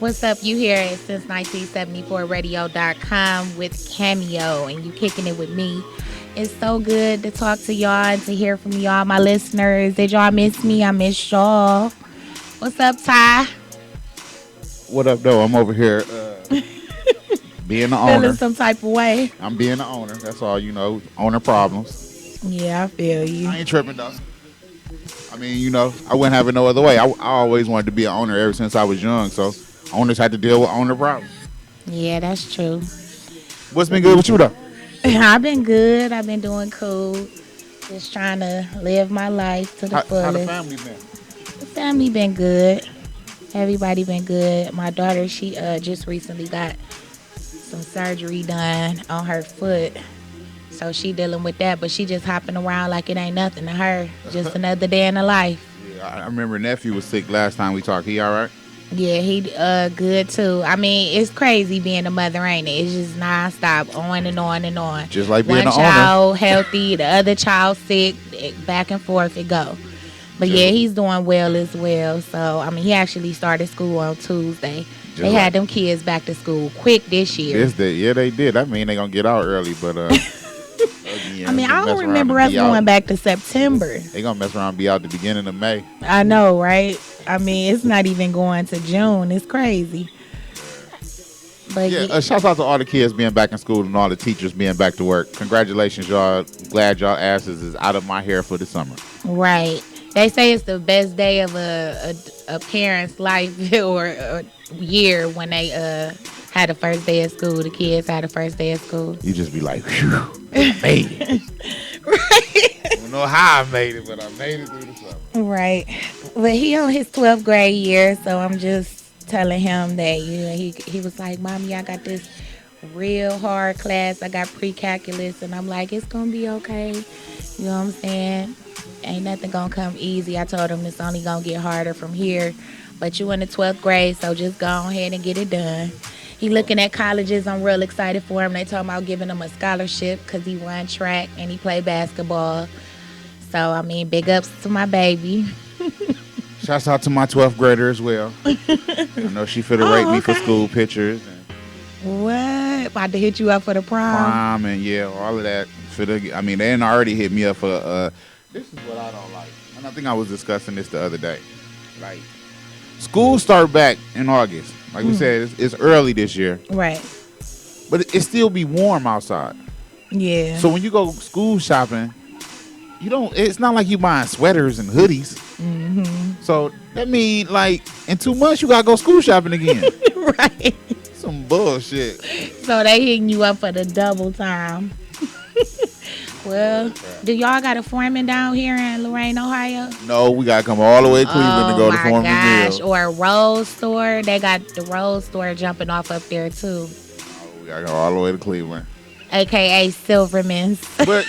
What's up? You here at since1974radio.com with Kameo, and you kicking it with me. It's so good to talk to y'all and to hear from y'all, my listeners. Did y'all miss me? I miss y'all. What's up, Ty? What up, though? I'm over here being the Feeling owner. some type of way. I'm being the owner. That's all, owner problems. Yeah, I feel you. I ain't tripping, though. I mean, I wouldn't have it no other way. I always wanted to be an owner ever since I was young, so owners had to deal with owner problems. Yeah, that's true. What's been good with you though? I've been good. I've been doing cool. Just trying to live my life to the How the fullest. family been? The family been good. Everybody been good. My daughter, she just recently got some surgery done on her foot. So she dealing with that, but she just hopping around like it ain't nothing to her. Just another day in the life. Yeah, I remember nephew was sick last time we talked. He all right? Yeah, he good too. I mean, it's crazy being a mother, ain't it? It's just nonstop, on and on and on. Just like being one an owner. child healthy, the other child sick, back and forth it go. But yeah, he's doing well as well. So I mean, he actually started school on Tuesday. They had them kids back to school quick this year. Yeah, they did. I mean, they gonna get out early, but I mean, I don't remember us going back to September. They gonna mess around and be out the beginning of May. I know, right? I mean, it's not even going to June. It's crazy. But yeah, shout out to all the kids being back in school and all the teachers being back to work. Congratulations, y'all. Glad y'all asses is out of my hair for the summer. Right. They say it's the best day of a parent's life or a year when they had the first day of school. The kids had the first day of school. You just be like, phew, I made it. Right. I don't know how I made it, but I made it through the summer. Right. But he on his 12th grade year, so I'm just telling him that, you know, he was like, Mommy, I got this real hard class. I got pre-calculus, and I'm like, it's going to be okay. You know what I'm saying? Ain't nothing going to come easy. I told him it's only going to get harder from here. But you in the 12th grade, so just go ahead and get it done. He looking at colleges. I'm real excited for him. They talking about giving him a scholarship because he run track and he play basketball. So, I mean, big ups to my baby. Shouts out to my 12th grader as well. I know she finna rate me for school pictures. And what? About to hit you up for the prom? and yeah, all of that. I mean, they done already hit me up for, this is what I don't like. And I think I was discussing this the other day. Like, school start back in August. Like we said, it's early this year. Right. But it still be warm outside. Yeah. So when you go school shopping, it's not like you buying sweaters and hoodies. Mm-hmm. So that means like in 2 months you gotta go school shopping again. Right. Some bullshit. So they hitting you up for the double time. Well, do y'all got a foreman down here in Lorain, Ohio? No, we gotta come all the way to Cleveland to go to Foreman gosh. Mill. Or a Rose store. They got the Rose store jumping off up there too. We gotta go all the way to Cleveland. AKA Silverman's. But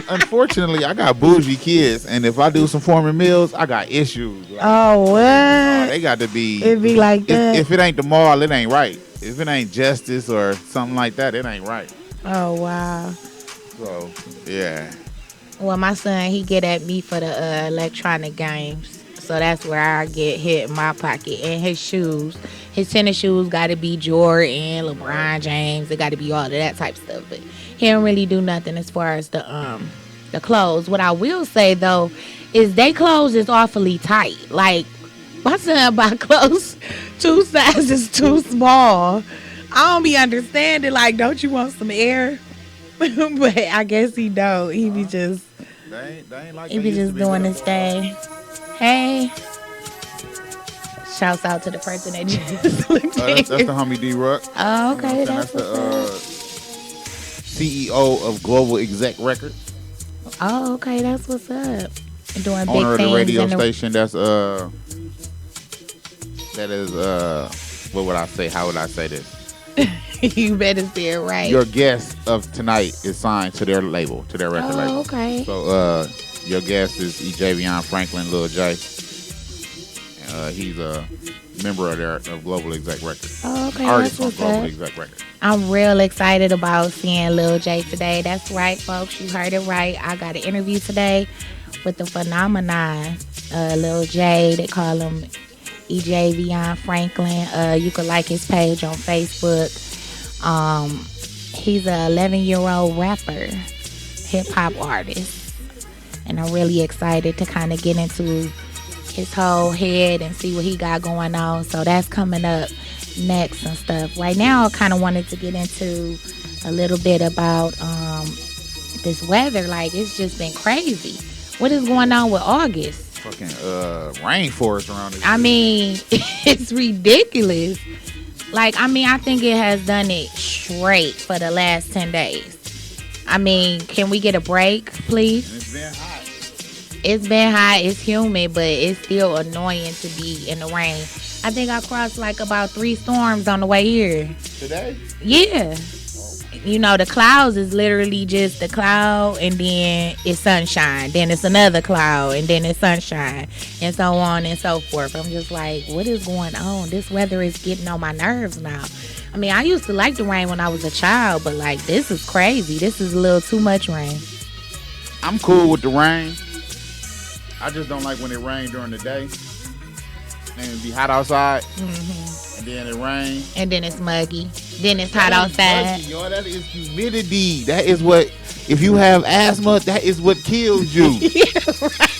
unfortunately, I got bougie kids, and if I do some Foreman Mills, I got issues. Like, oh, what? they got to be. It be like that. If it ain't the mall, it ain't right. If it ain't Justice or something like that, it ain't right. Oh, wow. So, yeah. Well, my son, he get at me for the electronic games. So that's where I get hit in my pocket. And his shoes. His tennis shoes got to be Jordan, LeBron James. They got to be all of that type of stuff. But he don't really do nothing as far as the clothes. What I will say, though, is they clothes is awfully tight. Like, my son buy clothes 2 sizes too small. I don't be understanding. Like, don't you want some air? But I guess he don't. He be just, They ain't like he be just doing his thing. Hey. Shouts out to the person that just looked that's the homie D-Ruck. Oh, okay. That's That's the what's CEO of Global Exec Records. up. Oh, okay. That's what's up. Doing big Owner of things the radio in the station that is what would I say? How would I say this? You better say it right. Your guest of tonight is signed to their label, to their record label. Oh, okay. So your guest is Javion Franklin, Lil Jay. He's a member of Global Exec Records. Oh, okay. Artist That's on what's Global up. Exec Records. I'm real excited about seeing Lil Jay today. That's right, folks. You heard it right. I got an interview today with the phenomenon, Lil Jay. They call him Javion Franklin. You can like his page on Facebook. He's a 11-year-old rapper, hip-hop artist. And I'm really excited to kind of get into his whole head and see what he got going on. So that's coming up next and stuff. Right now, I kind of wanted to get into a little bit about this weather. Like, it's just been crazy. What is going on with August? Fucking rainforest around this. I mean, it's ridiculous. Like, I mean, I think it has done it straight for the last 10 days. I mean, can we get a break, please? It's been hot. It's been hot, it's humid, but it's still annoying to be in the rain. I think I crossed like about 3 storms on the way here. Today? Yeah. You know, the clouds is literally just the cloud, and then it's sunshine. Then it's another cloud, and then it's sunshine, and so on and so forth. I'm just like, what is going on? This weather is getting on my nerves now. I mean, I used to like the rain when I was a child, but like, this is crazy. This is a little too much rain. I'm cool with the rain. I just don't like when it rains during the day. And it be hot outside, and then it rains. And then it's muggy. Then it's hot outside. Yo, that is humidity. That is what, if you have asthma, that is what kills you. Yeah, right.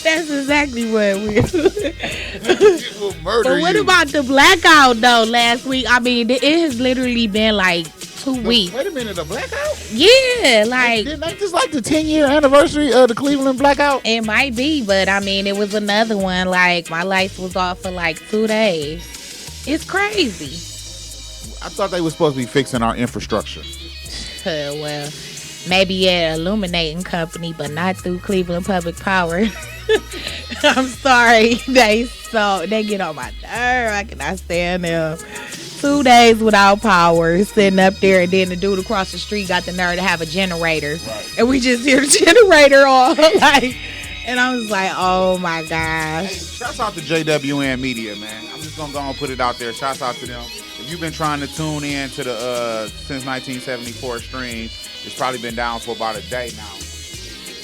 That's exactly what we It will murder But what you. about the blackout, though, last week? I mean, it has literally been like 2 weeks. Wait a minute, the blackout? Yeah, like, Didn't they just like the 10-year anniversary of the Cleveland blackout? it might be, but I mean, it was another one. Like, my lights was off for like 2 days. It's crazy. I thought they were supposed to be fixing our infrastructure. Well, maybe at Illuminating Company, but not through Cleveland Public Power. I'm sorry. They get on my nerve. I cannot stand them. 2 days without power, sitting up there, and then the dude across the street got the nerve to have a generator. Right. And we just hear the generator on. Like, and I was like, oh my Hey, gosh. shouts out to JWN Media, man. I'm just gonna go and put it out there. Shouts out to them. If you've been trying to tune in to the since 1974 stream, it's probably been down for about a day now.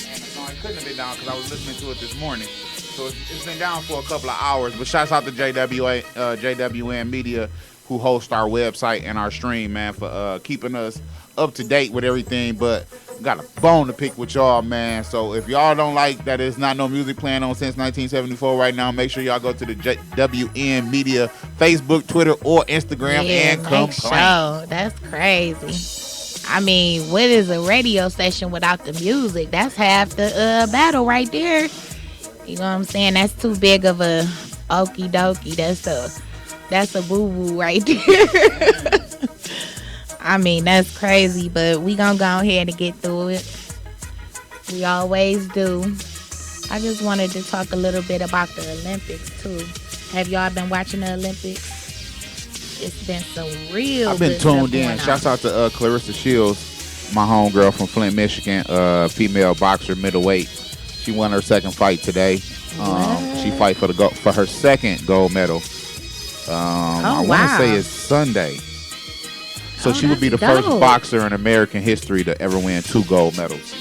And no, it couldn't have been down because I was listening to it this morning. So it's been down for a couple of hours. But shouts out to JWN Media, who host our website and our stream, man, for keeping us up to date with everything. But got a bone to pick with y'all, man. So if y'all don't like that it's not no music playing on since 1974 right now, make sure y'all go to the JWN Media Facebook, Twitter, or Instagram and complain. Sure. That's crazy. I mean, what is a radio station without the music? That's half the battle right there. You know what I'm saying? That's too big of a okie dokie. That's a boo boo right there. I mean, that's crazy, but we gonna go ahead and get through it. We always do. I just wanted to talk a little bit about the Olympics too. Have y'all been watching the Olympics? It's been some real. I've been good stuff tuned in. going on. Shouts out to Clarissa Shields, my homegirl from Flint, Michigan, female boxer, middleweight. She won her second fight today. She fight for her second gold medal. I want to say it's Sunday. So she would be the that's first dope. boxer in American history to ever win 2 gold medals.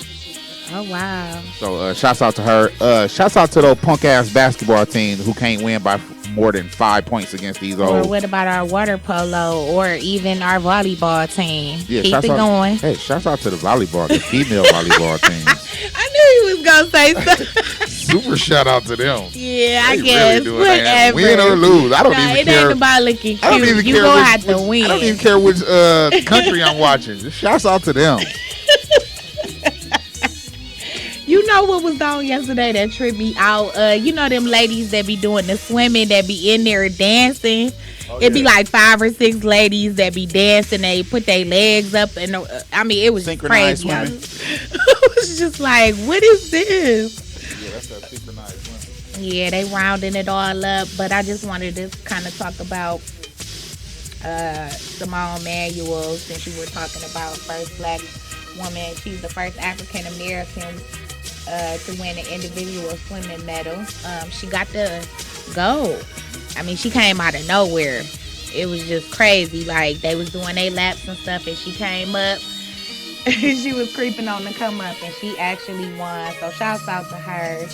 Oh wow. So shouts out to her. Shouts out to those punk ass basketball teams who can't win by more than 5 points against these Or old. what about our water polo or even our volleyball team? Yeah, Keep shouts it out, going. Hey, shouts out to the volleyball, the female volleyball teams. I knew he was gonna say something. Super shout out to them. Yeah, I They guess. really doing that. Whatever. Win or lose, I don't Nah, even it care. ain't about looking cute. I don't even You care gonna which, have to win. I don't even care which country I'm watching. Just shouts out to them. You know what was on yesterday that tripped me out? You know them ladies that be doing the swimming, that be in there dancing. It'd be like 5 or 6 ladies that be dancing. They put their legs up, and I mean, it was just Synchronized crazy. swimming. I was just like, what is this? Yeah, that's that synchronized swimming. Yeah, they rounding it all up, but I just wanted to kind of talk about Simone Manuel, since you were talking about first black woman. She's the first African American to win an individual swimming medal. She got the gold. I mean, she came out of nowhere. It was just crazy. Like, they was doing their laps and stuff, and she came up. She was creeping on to come up, and she actually won. So shouts out to her.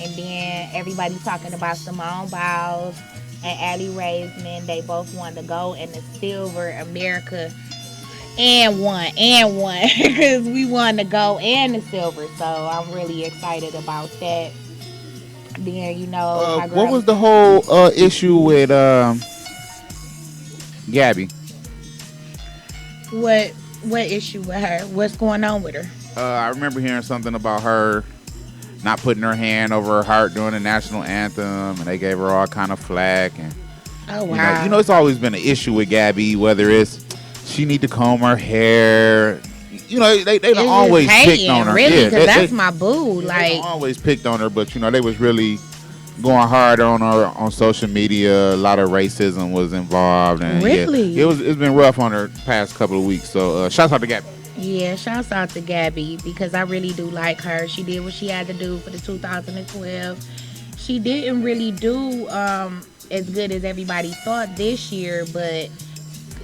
And then everybody talking about Simone Biles and Allie Raisman. They both won the gold and the silver. America and won because we won the gold and the silver. So I'm really excited about that. Then, you know, my girl, What was the whole issue with Gabby? what issue with her? What's going on with her? I remember hearing something about her not putting her hand over her heart during the national anthem, and they gave her all kind of flack. And Oh You wow. know, it's always been an issue with Gabby, whether it's she need to comb her hair. You know, they It's don't just always picked hating, on her. really, Yeah, because that's my boo. they Like, don't always picked on her, but you know, they was really going hard on her on social media. A lot of racism was involved, and really? yeah, it's been rough on her past couple of weeks. So, shouts out to Gabby. Yeah, shouts out to Gabby because I really do like her. She did what she had to do for the 2012. She didn't really do as good as everybody thought this year, but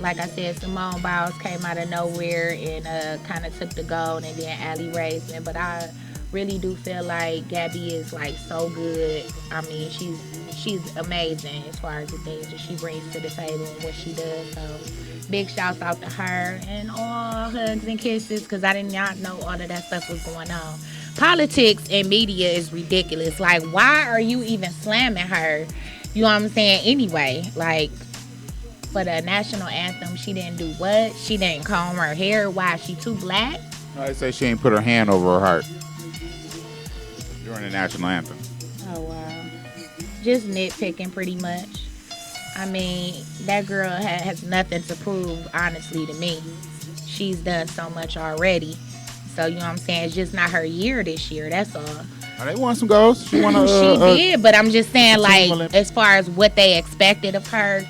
like I said, Simone Biles came out of nowhere and kind of took the gold, and then Allie Raisman. But I really do feel like Gabby is like so good. I mean, she's amazing as far as the things that she brings to the table and what she does. So big shouts out to her and all hugs and kisses because I did not know all of that stuff was going on. Politics and media is ridiculous. Like, why are you even slamming her? You know what I'm saying? Anyway, like, for the national anthem, she didn't do what? She didn't comb her hair. Why? She too black? I say she ain't put her hand over her heart during the national anthem. Oh, wow. Just nitpicking pretty much. I mean, that girl has nothing to prove, honestly, to me. She's done so much already. So, you know what I'm saying? It's just not her year this year. That's all. Oh, they won some goals. She won a. She did, but I'm just saying, like, Olympics. as far as what they expected of her,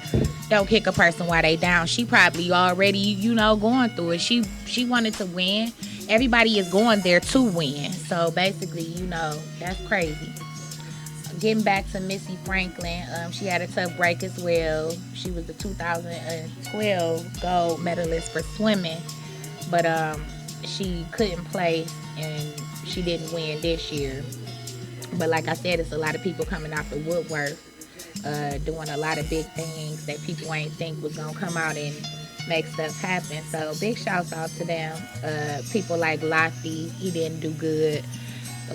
don't kick a person while they down. She probably already, you know, going through it. She wanted to win. Everybody is going there to win. So basically, you know, that's crazy. Getting back to Missy Franklin, she had a tough break as well. She was the 2012 gold medalist for swimming, but she couldn't play and she didn't win this year. But like I said, it's a lot of people coming out the woodwork, doing a lot of big things that people ain't think was gonna come out and make stuff happen. So big shouts out to them. People like Lottie, he didn't do good.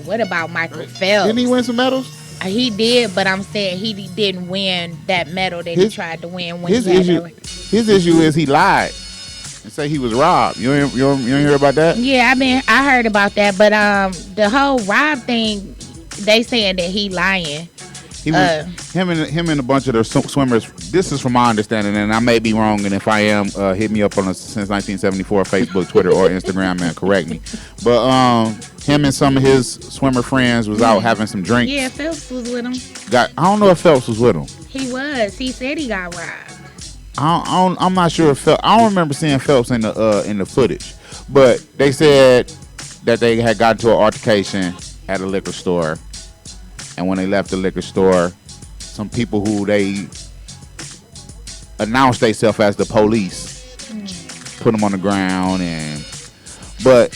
What about Michael Phelps? Didn't he win some medals? He did, but I'm saying he didn't win that medal that he tried to win when His he had issue, his issue is he lied and say he was robbed. You ain't hear about that? Yeah, I heard about that, but the whole Rob thing, they saying that he lying. He was him and a bunch of their swimmers. This is from my understanding, and I may be wrong. And if I am, hit me up on the Since 1974 Facebook, Twitter, or Instagram, and correct me. But him and some of his swimmer friends was out having some drinks. Yeah, Phelps was with him. I don't know if Phelps was with him. He was. He said he got robbed. I'm not sure if Phelps. I don't remember seeing Phelps in the footage, but they said that they had got into an altercation at a liquor store. And when they left the liquor store, some people who they announced themselves as the police put them on the ground, but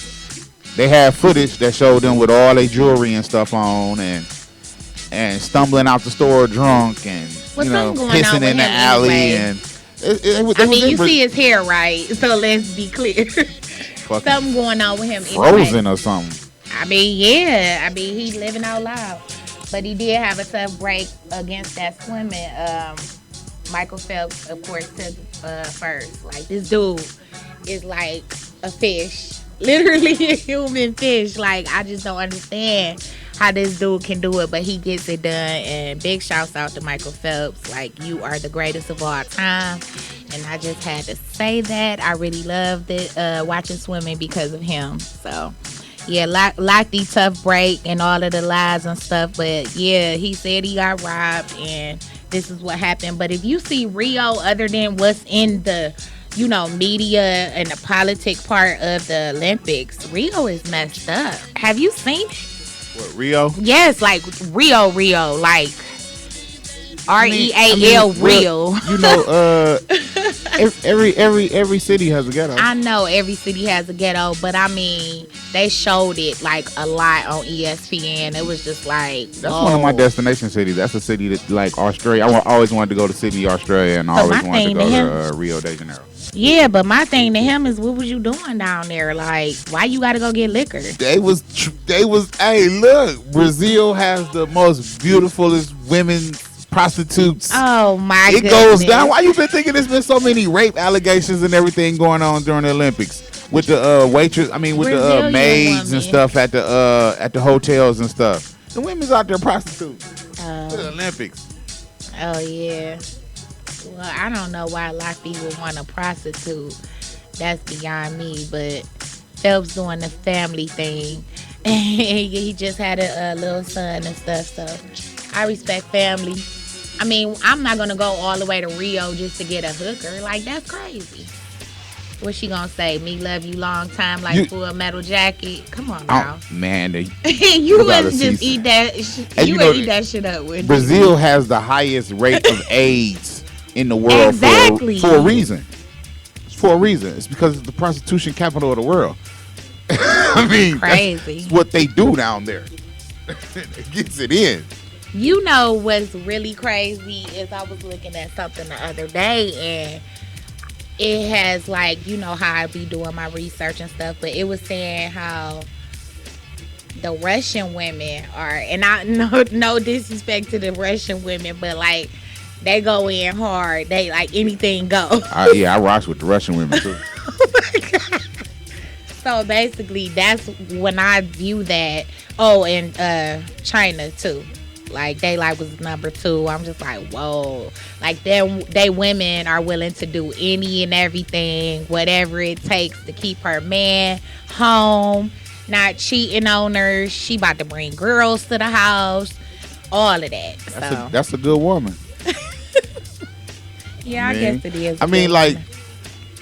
they had footage that showed them with all their jewelry and stuff on, and stumbling out the store drunk, and pissing in the alley, anyway. and I mean, you see his hair, right? So let's be clear. Something going on with him. Frozen anyway. or something. I mean, yeah. I mean, he living out loud. But he did have a tough break against that swimming. Michael Phelps, of course, took first. Like, this dude is like a fish. Literally a human fish. Like, I just don't understand how this dude can do it, but he gets it done. And big shouts out to Michael Phelps. Like, you are the greatest of all time. And I just had to say that. I really loved it, watching swimming because of him. So... yeah, like the tough break and all of the lies and stuff. But yeah, he said he got robbed and this is what happened. But if you see Rio, other than what's in the, media and the politic part of the Olympics, Rio is messed up. Have you seen it? What, Rio? Yes, like Rio, like REAL, Rio. Every city has a ghetto. I know every city has a ghetto, but I mean, they showed it like a lot on ESPN. It was just like, that's one of my destination cities. That's a city that, like, Australia. I always wanted to go to Sydney, Australia, and I always wanted to go to Rio de Janeiro. Yeah, but my thing to him is, what was you doing down there? Like, why you got to go get liquor? They was. Hey, look, Brazil has the most beautifulest women. Prostitutes. Oh my goodness. It goes down. Why you been thinking there's been so many rape allegations and everything going on during the Olympics with the waitress? I mean, with the maids and stuff at the hotels and stuff. The women's out there prostitutes. The Olympics. Oh yeah. Well, I don't know why Lottie would want a prostitute. That's beyond me. But Phelps doing the family thing. And he just had a little son and stuff. So I respect family. I mean, I'm not gonna go all the way to Rio just to get a hooker. Like, that's crazy. What she gonna say? Me love you long time, like Full Metal Jacket. Come on now, man. You wouldn't just eat that. You would eat that shit up with. Brazil has the highest rate of AIDS in the world for a reason. It's for a reason. It's because it's the prostitution capital of the world. I mean, crazy. That's what they do down there. It gets it in. You know what's really crazy is I was looking at something the other day and it has, like, you know how I be doing my research and stuff, but it was saying how the Russian women are, and I no disrespect to the Russian women, but like they go in hard. They like anything go. Yeah, I rocks with the Russian women too. Oh my God. So basically, that's when I view that. Oh, and China too. Like they was number 2. I'm just like, whoa. Like they women are willing to do any and everything, whatever it takes to keep her man home, not cheating on her. She about to bring girls to the house, all of that. That's a good woman. Yeah, I guess it is. I mean, like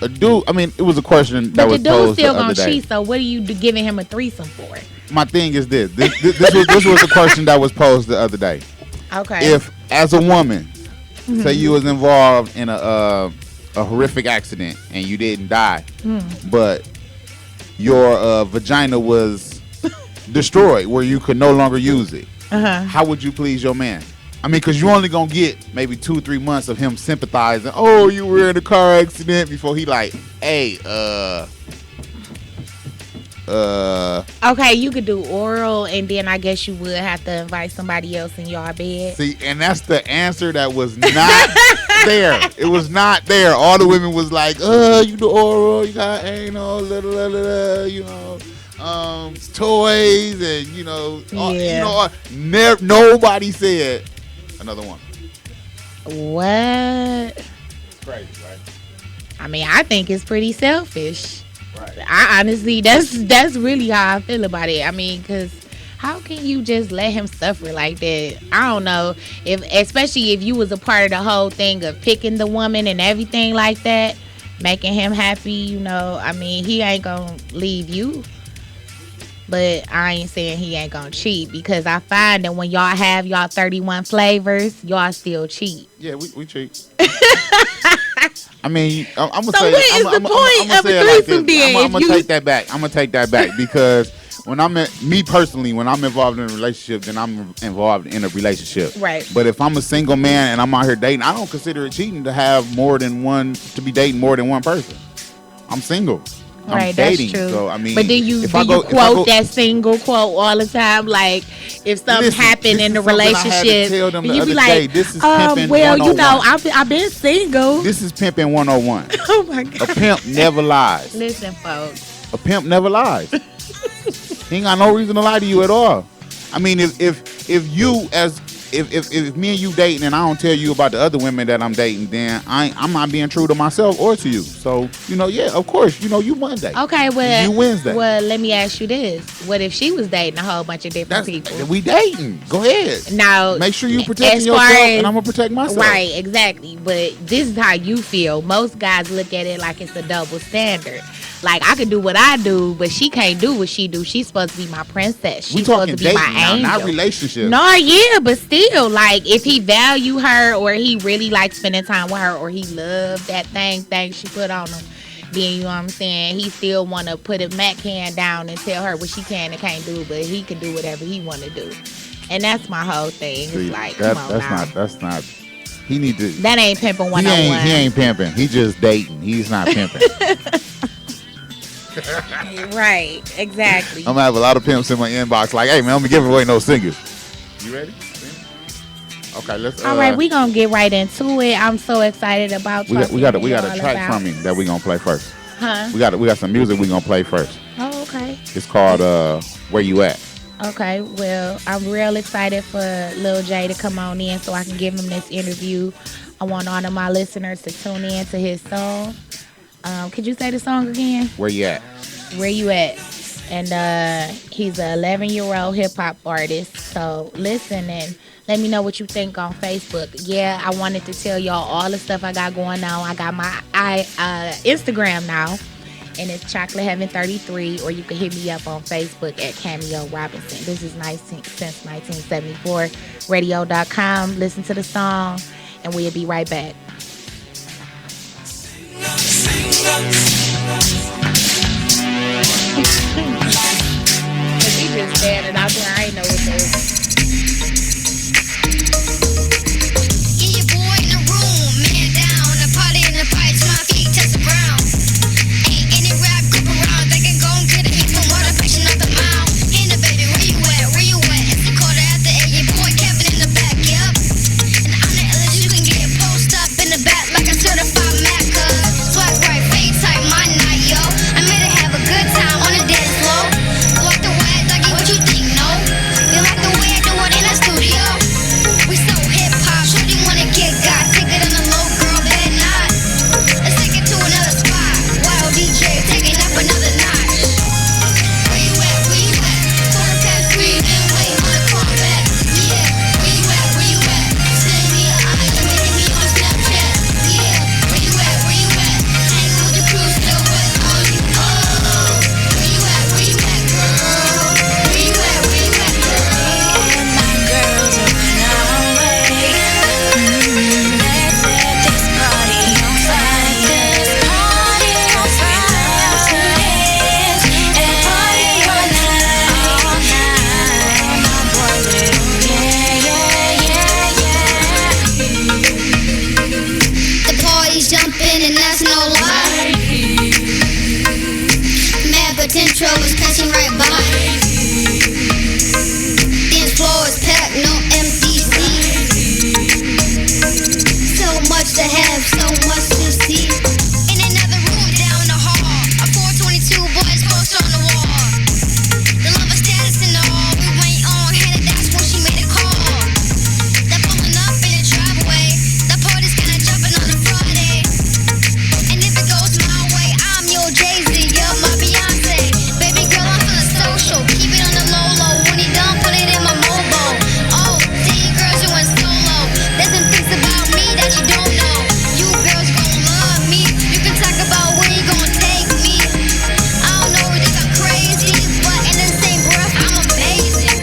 a dude. I mean, it was a question that was posed the other day. But the dude's still gonna cheat. So what are you giving him a threesome for? My thing is this was the question that was posed the other day. Okay. If, as a woman, say you was involved in a horrific accident and you didn't die, but your vagina was destroyed where you could no longer use it, how would you please your man? I mean, because you're only going to get maybe 2-3 months of him sympathizing. Oh, you were in a car accident, before he like, hey, okay, you could do oral, and then I guess you would have to invite somebody else in your bed. See, and that's the answer that was not there. It was not there. All the women was like, you do oral, you got anal, you know, toys, and you know, nobody said another one. What? It's crazy, right? I mean, I think it's pretty selfish. Right. I honestly, that's really how I feel about it. I mean, because how can you just let him suffer like that? I don't know. Especially if you was a part of the whole thing of picking the woman and everything like that, making him happy, you know. I mean, he ain't gonna leave you. But I ain't saying he ain't gonna cheat, because I find that when y'all have y'all 31 flavors, y'all still cheat. Yeah, we cheat. I mean, I'm gonna so say. what is the point of a threesome then? I'm gonna take that back. I'm gonna take that back because when I'm involved in a relationship, then I'm involved in a relationship. Right. But if I'm a single man and I'm out here dating, I don't consider it cheating to have to be dating more than one person. I'm single. Right, I'm dating, that's true. so I mean, but then you quote that single quote all the time, like if something happened in the relationship, and you be like, this is pimping well, 101. you know, I've been single. This is pimping 101. Oh my God. A pimp never lies. Listen, folks. A pimp never lies. He ain't got no reason to lie to you at all. I mean, if me and you dating and I don't tell you about the other women that I'm dating, then I'm not being true to myself or to you. So, you know, yeah, of course, you know, you Monday. Okay, well, you Wednesday. Well, let me ask you this. What if she was dating a whole bunch of different people? We dating. Go ahead. Now, make sure you protect yourself and I'm going to protect myself. Right, exactly. But this is how you feel. Most guys look at it like it's a double standard. Like, I can do what I do, but she can't do what she do. She's supposed to be my princess. She's supposed to be my angel. Not relationship. No, yeah, but still, like, if he value her or he really likes spending time with her or he loved that thing she put on him, then, you know what I'm saying, he still want to put a Mac can down and tell her what she can and can't do, but he can do whatever he want to do. And that's my whole thing. See, it's like, come on now. That's not. He need to. That ain't pimping 101. He ain't pimping. He just dating. He's not pimping. Right, exactly. I'm gonna have a lot of pimps in my inbox like, hey man, I'm gonna give away no singles. You ready? Okay, let's. All right, we gonna get right into it. I'm so excited about. We got a track from him that we gonna play first. Huh? We got some music we gonna play first. Oh, okay. It's called Where You At. Okay, well, I'm real excited for Lil Jay to come on in so I can give him this interview I want all of my listeners to tune in to his song. Could you say the song again? Where you at? Where you at? And he's an 11-year-old hip hop artist. So listen and let me know what you think on Facebook. Yeah, I wanted to tell y'all all the stuff I got going on. I got my Instagram now, and it's Chocolate Heaven 33, or you can hit me up on Facebook at Kameo Robinson. This is since 1974 radio.com. Listen to the song, and we'll be right back. Cause he just standing out there, I ain't know what to do. Yeah, your boy in the room, man down, a party in the fights, my feet touch the ground. Ain't any rap group around that can go and get it from motivation of the mouth. In the baby, where you at? Where you at? It's the quarter after 8, your boy Kevin in the back, yep. And I'm the illest, you can get post up in the back like a certified Mac, swag right, fade tight, my night, yo. I'm here to have a good time on the dance floor. Walk the way, like what you think, no? You like the way I do it in the studio? We so hip hop, sure you wanna get got. Take it on the low, girl, better not. Let's take it to another spot. Wild DJ, taking up another notch. Where you at? Where you at? Quarter past 3, been waiting on the call back. Yeah, where you at? Where you at? Send me an eye, let me hit me on Snapchat. Yeah, where you at? Where you at? Hanging with the crew, still waiting on you. Oh, where you at? Where you at, girl? Where you at? Where you at, girl? And my girls are on our way. Let's set this party on fire. This party on fire. To dance and party all night. My boy Lil, the party's jumping and that's no lie. Mad potential is passing right by. Dance floor is packed, no MDC. So much to have, so much to see. In another room down the hall, a 422 boys poster on the wall. The lover status and all, we went on ahead and that's when she made a call. They're pulling up in the driveway, the party's kinda jumping on a Friday. And if it goes my way, I'm your Jay-Z, you're my Beyonce. Baby girl, I'm on the social, keep it on the low low. When he done, put it in my mobile. Oh, see you girls doing solo. There's some things about me that you don't know. You girls gon' love me. You can talk about where you gon' take me. I don't know if I'm crazy, but in the same breath, I'm amazing.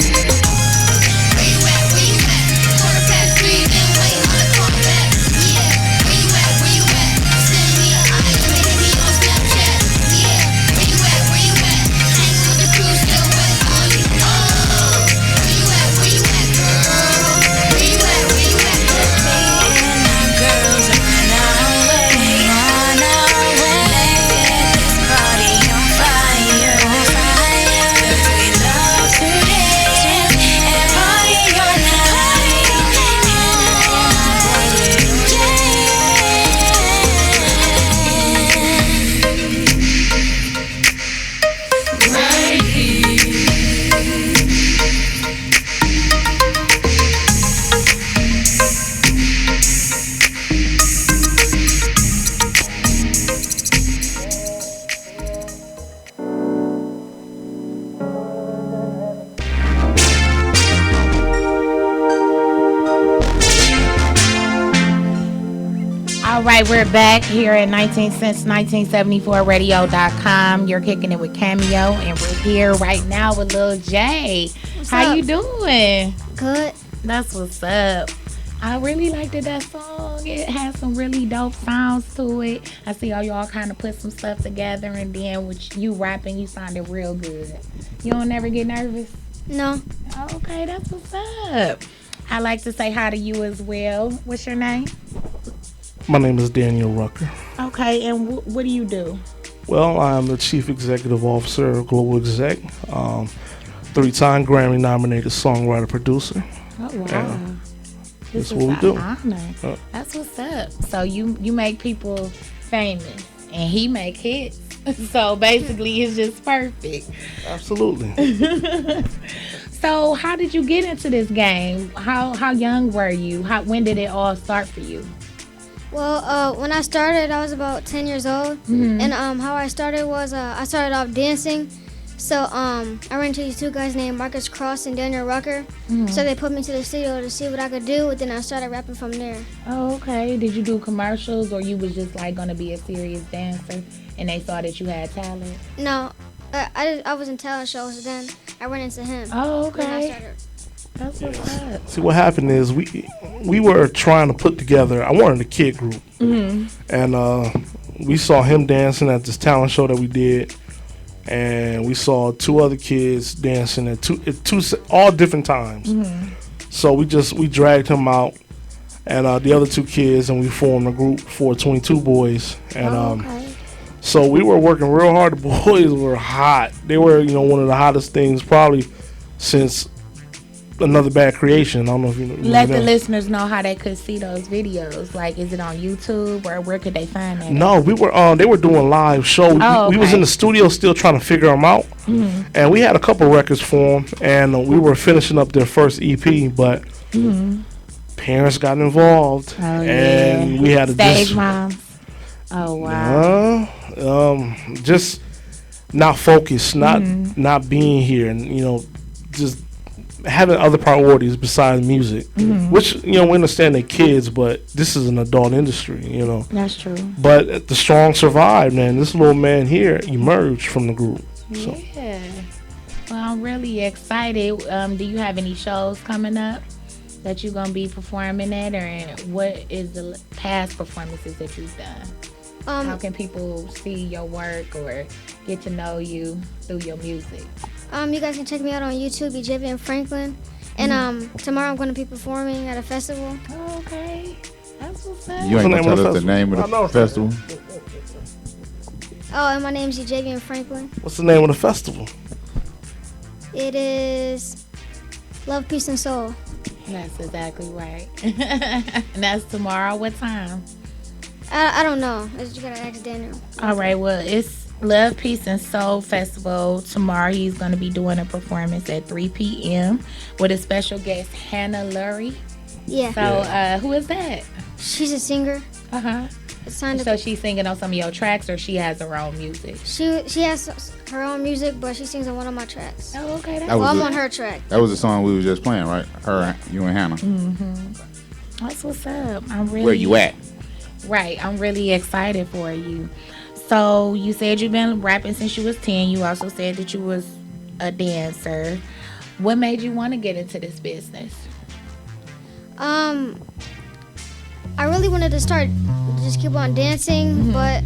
Where you at? Where you at? Quarter past 3, been waiting on the call back. Yeah, where you at? Where you at? Send me an eye, let me hit me on Snapchat. Yeah, where you at? Where you at? Hanging with the crew, still waiting on you. Oh, where you at? Where you at, girl? Where you at? Where you at, girl? And my girls are on our way. On our way. This party on fire. On fire. 'Cause we love to dance and party all night. And my boy Lil Jay. Right here. All right, we're back here at since 1974 radio.com. You're kicking it with Kameo, and we're here right now with Lil Jay. How up? you doing? Good. That's what's up. I really liked that song. It has some really dope sounds to it. I see how y'all kind of put some stuff together, and then with you rapping, you sounded real good. You don't ever get nervous? No. Okay, that's what's up. I like to say hi to you as well. What's your name? My name is Daniel Rucker. Okay, and what do you do? Well, I'm the Chief Executive Officer of Global Exec, 3-time Grammy-nominated songwriter producer. Oh, wow. Yeah. This That's what we is do. an honor. That's what's up. So you make people famous, and he make hits. So basically, it's just perfect. Absolutely. So how did you get into this game? How young were you? When did it all start for you? Well, when I started, I was about 10 years old, and how I started was I started off dancing. So I ran into these two guys named Marcus Cross and Daniel Rucker. So they put me to the studio to see what I could do, and then I started rapping from there. Oh, okay. Did you do commercials, or you was just like gonna be a serious dancer, and they saw that you had talent? No, I was in talent shows. Then I ran into him. Oh, Then I okay. started. That's what's up. See, what happened is we were trying to put together. I wanted a kid group, and we saw him dancing at this talent show that we did, and we saw two other kids dancing at two all different times. So we dragged him out, and the other two kids, and we formed a group for 22 boys, and Okay. so we were working real hard. The boys were hot. They were, one of the hottest things probably since Another Bad Creation. I don't know if you know. Let the them. listeners know how they could see those videos. Like, is it on YouTube, or where could they find that? No, we were. They were doing live shows. Oh, We was okay. in the studio still trying to figure them out, and we had a couple records for them, and we were finishing up their first EP, but parents got involved, Oh, and yeah. we had to Stage just, moms. Oh, wow. just not focus, not being here, and just having other priorities besides music, which we understand they're kids, but this is an adult industry, That's true. But the strong survived, man. This little man here emerged from the group. So Yeah. Well, I'm really excited. Do you have any shows coming up that you're going to be performing at, or what is the past performances that you've done? How can people see your work or get to know you through your music? You guys can check me out on YouTube, Javian Franklin. And tomorrow I'm going to be performing at a festival. Oh, okay. That's what's up. You ain't What's the gonna name of tell the us the name I of know the it's not- festival? Oh, and my name's Javian Franklin. what's the name of the festival? It is Love, Peace, and Soul. That's exactly right. And that's tomorrow. What time? I don't know. You gotta ask Daniel. All right. Well, it's Love, Peace, and Soul Festival. Tomorrow he's going to be doing a performance at 3 p.m. with a special guest, Hannah Lurie. Yeah. So who is that? She's a singer. Uh-huh. Signed So to, she's singing on some of your tracks, or she has her own music? she has her own music, but she sings on one of my tracks. Oh, okay. That Well, was I'm the- on her track. That was the song we was just playing, right? Her, you and Hannah. That's what's up. I'm really Where you at? Right. I'm really excited for you. So you said you've been rapping since you was 10. You also said that you was a dancer. What made you want to get into this business? I really wanted to just keep on dancing, but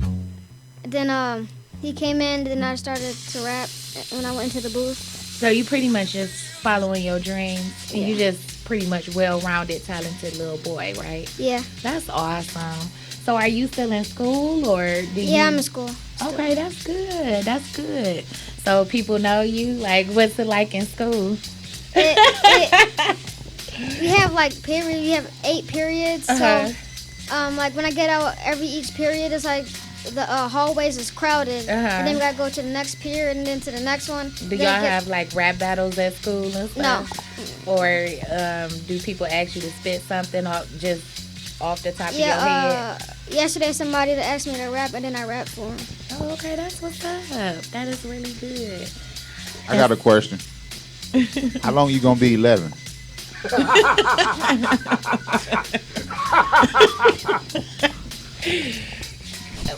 then he came in, then I started to rap when I went into the booth. So you pretty much just following your dreams, and you just pretty much well-rounded, talented little boy, right? Yeah. That's awesome. So are you still in school, or do you? Yeah, I'm in school. Okay, that's good. That's good. So people know you. Like, what's it like in school? We have we have 8 periods. Uh-huh. So, like when I get out, each period is like the hallways is crowded, and then we gotta go to the next period and then to the next one. Do y'all have like rap battles at school and No. stuff? Or do people ask you to spit something off the top of your head? Yesterday somebody that asked me to rap, and then I rapped for him. Oh, okay, that's what's up. That is really good. I got a question. How long you gonna be 11?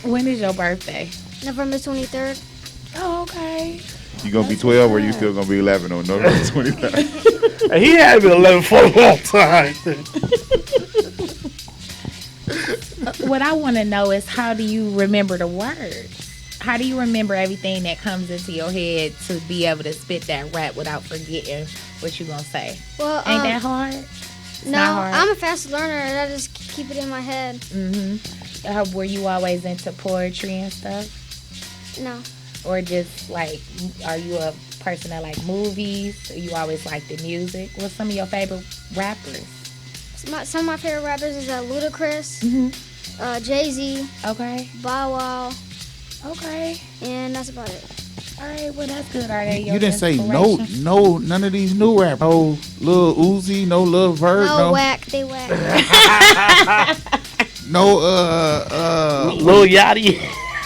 When is your birthday? November 23rd. Oh, okay. You gonna be 12, or you still gonna be 11 on November 23rd? And he had been 11 for a long time. What I want to know is, how do you remember the words? How do you remember everything that comes into your head to be able to spit that rap without forgetting what you gonna say? Well, Ain't that hard? no, not hard. I'm a fast learner, and I just keep it in my head. Were you always into poetry and stuff? No. Or just like, are you a person that like movies? Or you always like the music? What's some of your favorite rappers? Some of my favorite rappers is Ludacris, Jay-Z, Okay. Bow Wow, Okay. and that's about it. All right. Well, that's good. Are they your You didn't say inspiration? no, none of these new rap. No Lil Uzi, no Lil Vert, No, no. whack, they whack. No, Lil Yachty.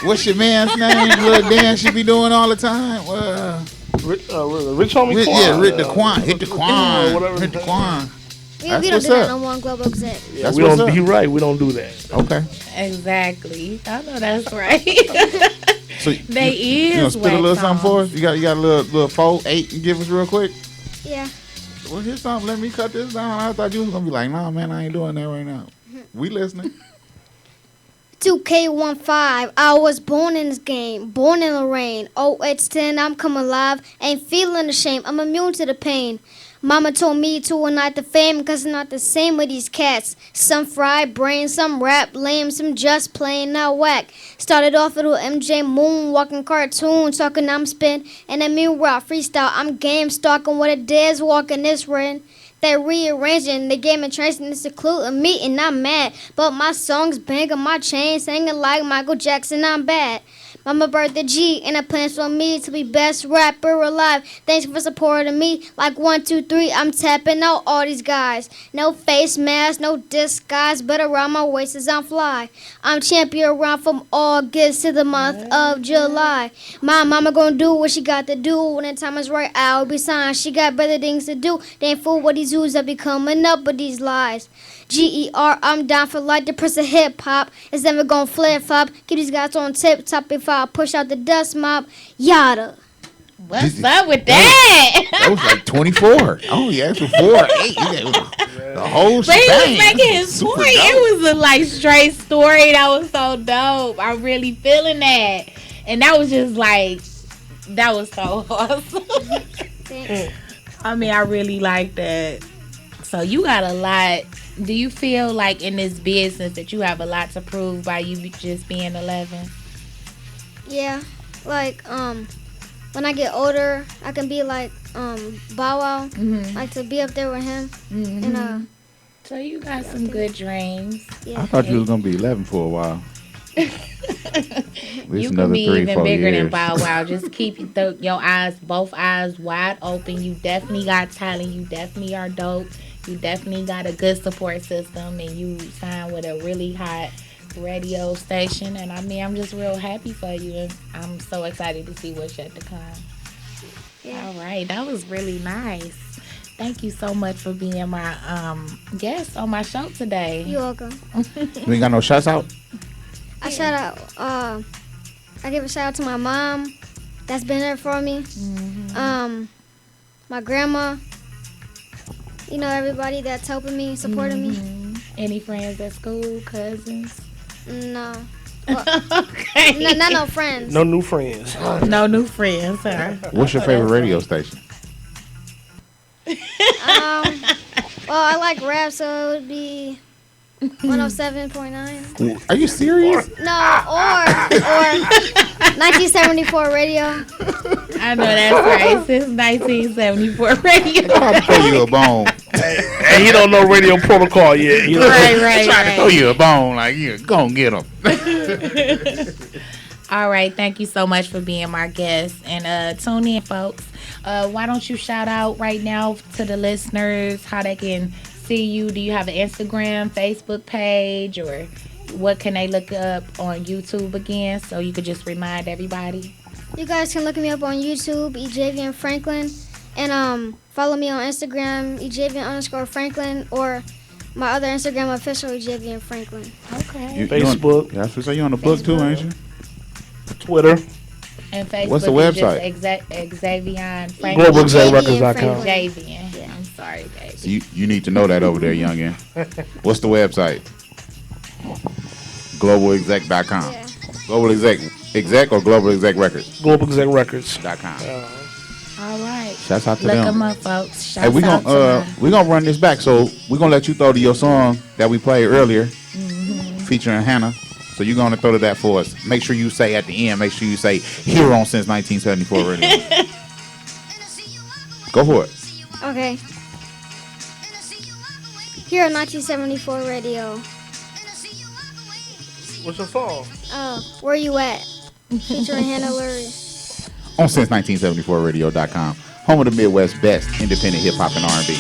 what's your man's name? Little dance you be doing all the time. Rich homie Quan. Yeah, hit the Quan. Hit the Quan. whatever. Hit the Quan. We That's don't what's do that up. no more on Global Exec. Yeah, That's we what's don't. up. He right. We don't do that. Okay. Exactly. I know that's right. So They you know, is spit a little wax something for songs. us. You got a little 4, 8, and give us real quick. Yeah. Well, here's something. Let me cut this down. I thought you was gonna be like, nah, man, I ain't doing that right now. We listening. 2K15, I was born in this game, born in the rain. Oh, it's 10, I'm coming alive, ain't feeling the shame, I'm immune to the pain. Mama told me to ignite the fame, cause it's not the same with these cats. Some fried brain, some rap lame, some just plain not whack. Started off with a MJ moonwalking cartoon, talking I'm spin, and a mean rock freestyle. I'm game stalking what it is, walking this rain. They rearranging the game and tracing to seclude me, and I'm mad. But my songs banging my chain, singing like Michael Jackson, I'm bad. Mama birthed G, and it plans for me to be best rapper alive. Thanks for supporting me. Like 1, 2, 3, I'm tapping out all these guys. No face mask, no disguise, but around my waist as I'm fly. I'm champion around from August to the month of July. My mama gonna do what she got to do. When the time is right, I'll be signed. She got better things to do. They ain't fool with these who's that be coming up with these lies. GER, I'm down for like the Prince of Hip Hop. It's never gonna flip flop. Keep these guys on tip top if I push out the dust mop. Yada. What's up with that? That was like 24. Oh, yeah, it's 4, 8. You got the whole But he shebang. was making his Super point. dope. It was a like straight story that was so dope. I'm really feeling that, and that was just like that was so awesome. Thanks. I mean, I really like that. So you got a lot. Do you feel like in this business that you have a lot to prove by you just being 11? Yeah. Like, when I get older, I can be like, Bow Wow. Like to be up there with him. And, So you got some good dreams. yeah. I thought you was going to be 11 for a while. You can be even bigger than Bow Wow. Just keep your eyes, both eyes wide open. You definitely got talent. You definitely are dope. You definitely got a good support system, and you signed with a really hot radio station. And I mean, I'm just real happy for you, and I'm so excited to see what's yet to come. Yeah. All right, that was really nice. Thank you so much for being my guest on my show today. You're welcome. You ain't got no shots out? I shout out, I give a shout out to my mom that's been there for me. My grandma, you know, everybody that's helping me, supporting me. Any friends at school, cousins? No. Okay. No, not no friends. No new friends. No new friends, huh? What's your favorite radio station? Well, I like rap, so it would be 107.9. Are you serious? No, or 1974 radio. I know that's right. Since 1974 radio. I'll throw you a bone. And he don't know radio protocol yet. You know? Right. Throw you a bone. Like, you go and get them. All right. Thank you so much for being my guest. And tune in, folks. Why don't you shout out right now to the listeners how they can see you? Do you have an Instagram, Facebook page, or what can they look up on YouTube again so you could just remind everybody? You guys can look me up on YouTube, Ejavian Franklin, and follow me on Instagram, Ejavian_Franklin, or my other Instagram official, Ejavian Franklin. Okay. Facebook. Yeah, so you on the book too, ain't you? Twitter. And Facebook What's the is website? just Xavier Franklin. GlobalExecRecords.com. Xavier. I'm sorry, baby. So you need to know that over there, youngin. What's the website? GlobalExec.com. Yeah. Global Exec or Global Exec Records.com. GlobalExecRecords. All right. Shouts out to Look them. them up, folks. Shouts Hey, we out gonna to we gonna run this back, so we gonna let you throw to your song that we played earlier, featuring Hannah. So you're gonna throw to that for us. Make sure you say at the end. Make sure you say here on Since 1974 Radio. Go for it. Okay. Here on 1974 radio. What's your song? Where You At? Featuring Hannah Lurie. On Since1974Radio.com, home of the Midwest best independent hip hop and R&B.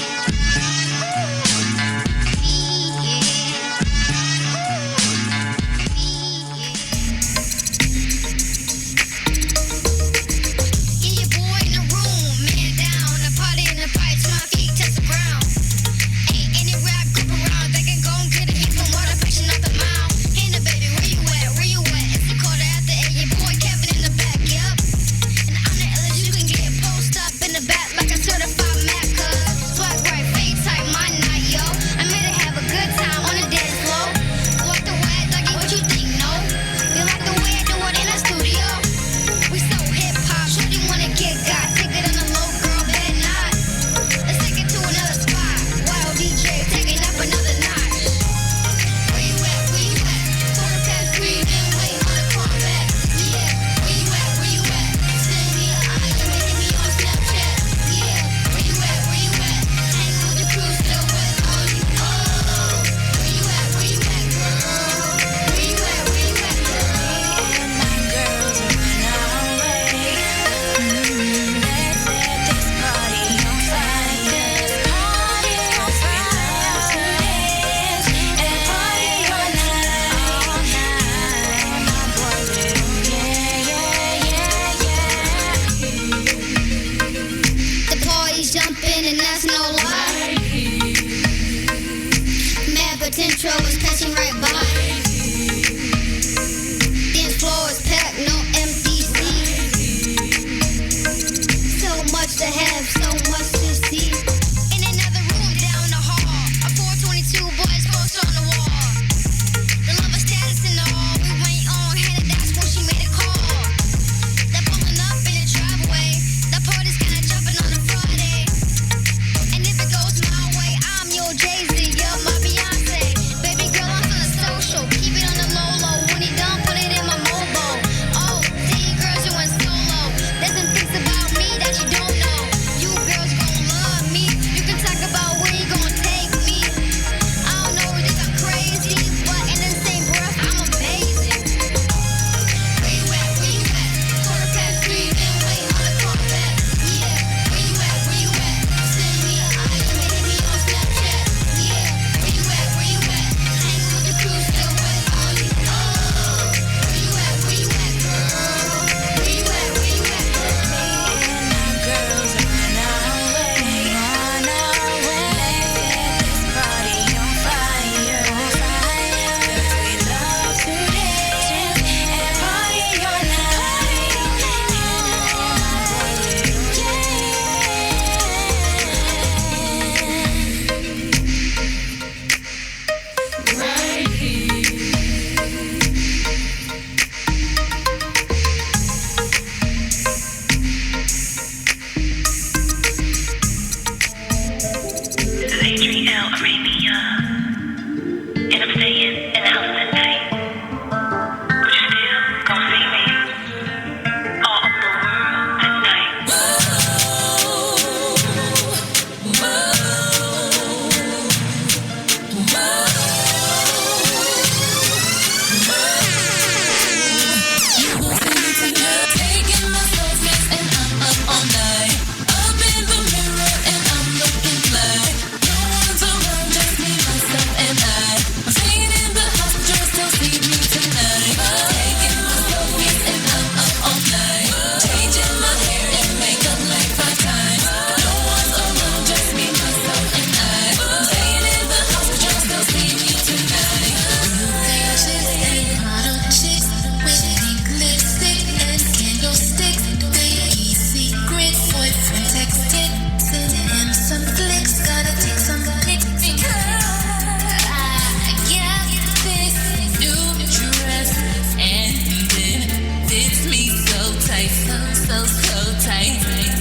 tight, so tight.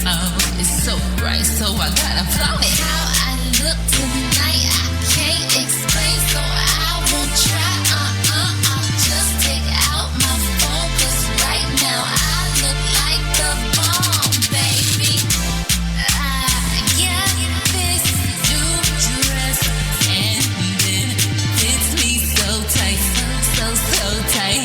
Oh, it's so bright, so I gotta flaunt it. How I look tonight, I can't explain, so I won't try. I'll just take out my phone, 'cause right now I look like the bomb, baby. Yeah, this new dress and then fits me so tight, so tight.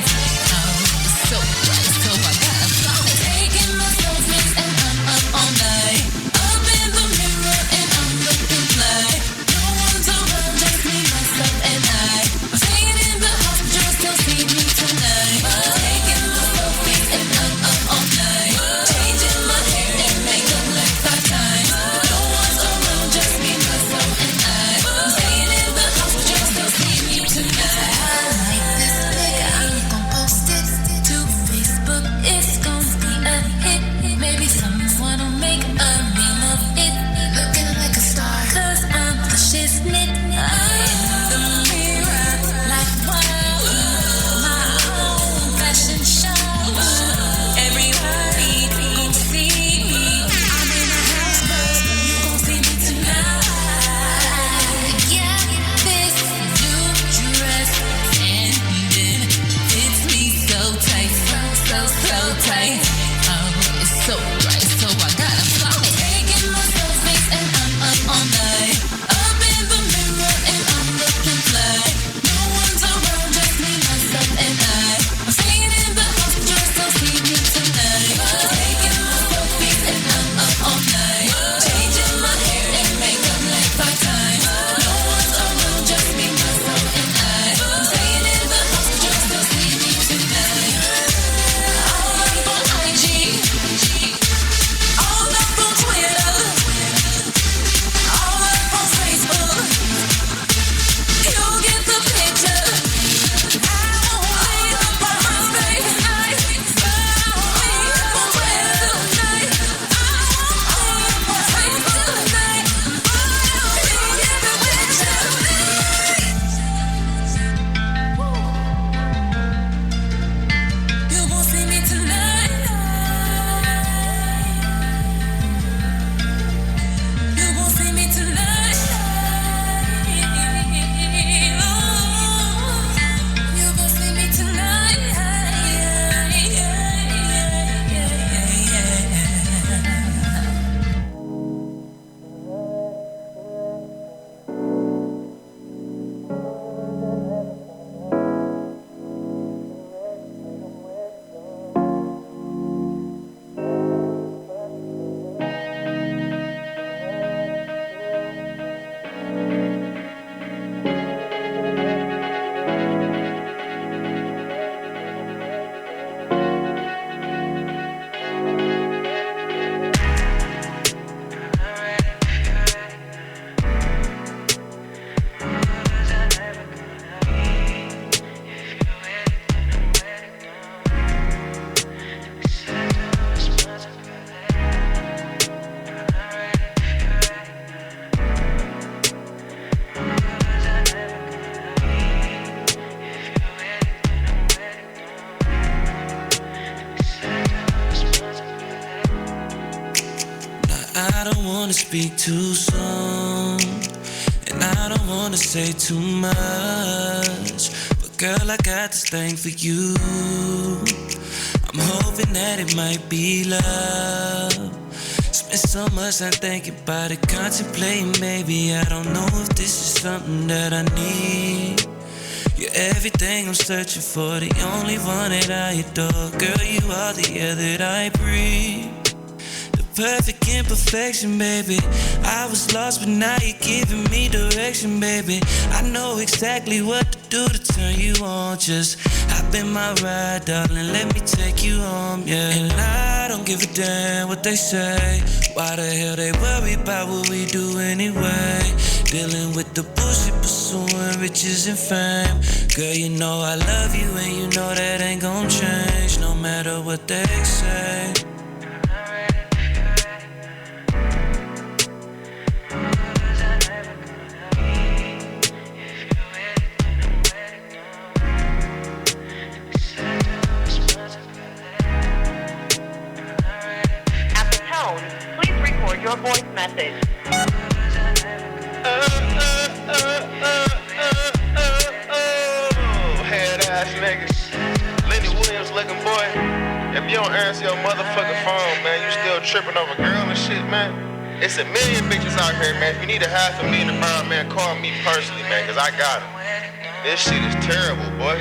Oh, it's so bright, so I gotta flaunt it. Taking my selfies and I'm up all night. Up in the mirror and I'm looking fly. No one's around, just me, myself and I. I'm staying in the house, just still see me tonight. Taking my selfies and I'm up all night. Changing my hair and makeup like 5 times. No one's around, just me, myself and I. I'm staying in the house, just still see me tonight. I like this pic, I'm gon' post it to Facebook. It's gon' be a hit. Maybe someone will make a meme of it. Looking like a star, 'cause I'm the shiznit. In the mirror, like wow, my own fashion show. Everybody gon' see me. I'm in a house, but you gon' see me tonight. Yeah, this new dress and then fits me so tight, so tight. Oh, it's so bright, so I gotta flaunt it. Taking my selfies and I'm up all night. Up in the mirror and I'm looking fly. No one's around, just me, myself and I. I'm staying in the house, just to see me tonight. Taking my selfies and I'm up all night. Changing my hair and makeup like 5 times. No one's around, just me, myself and I. I'm staying in the house, just to see me tonight. All up on IG, all up on Twitter, all up on Facebook. You'll get the picture. I won't leave up on my face tonight. I won't leave up on Twitter tonight. I won't leave up on Facebook tonight. You'll get the picture. You won't see me tonight. You won't see me tonight. You won't see me tonight. I don't wanna speak too soon, and I don't wanna say too much, but girl, I got this thing for you. I'm hoping that it might be love. Spent so much time thinking about it, contemplating maybe. I don't know if this is something that I need. You're everything I'm searching for, the only one that I adore. Girl, you are the air that I breathe. Perfect imperfection, baby. I was lost, but now you're giving me direction, baby. I know exactly what to do to turn you on. Just hop in my ride, darling, let me take you home, yeah. And I don't give a damn what they say. Why the hell they worry about what we do anyway? Dealing with the bullshit, pursuing riches and fame. Girl, you know I love you, and you know that ain't gon' change, no matter what they say. your voice message. Head ass niggas. Lenny Williams looking boy. If you don't answer your motherfucking phone, man, you still tripping over girl and shit, man. It's a million bitches out here, man. If you need $500,000 tomorrow, man, call me personally, man, cause I got them. This shit is terrible, boy.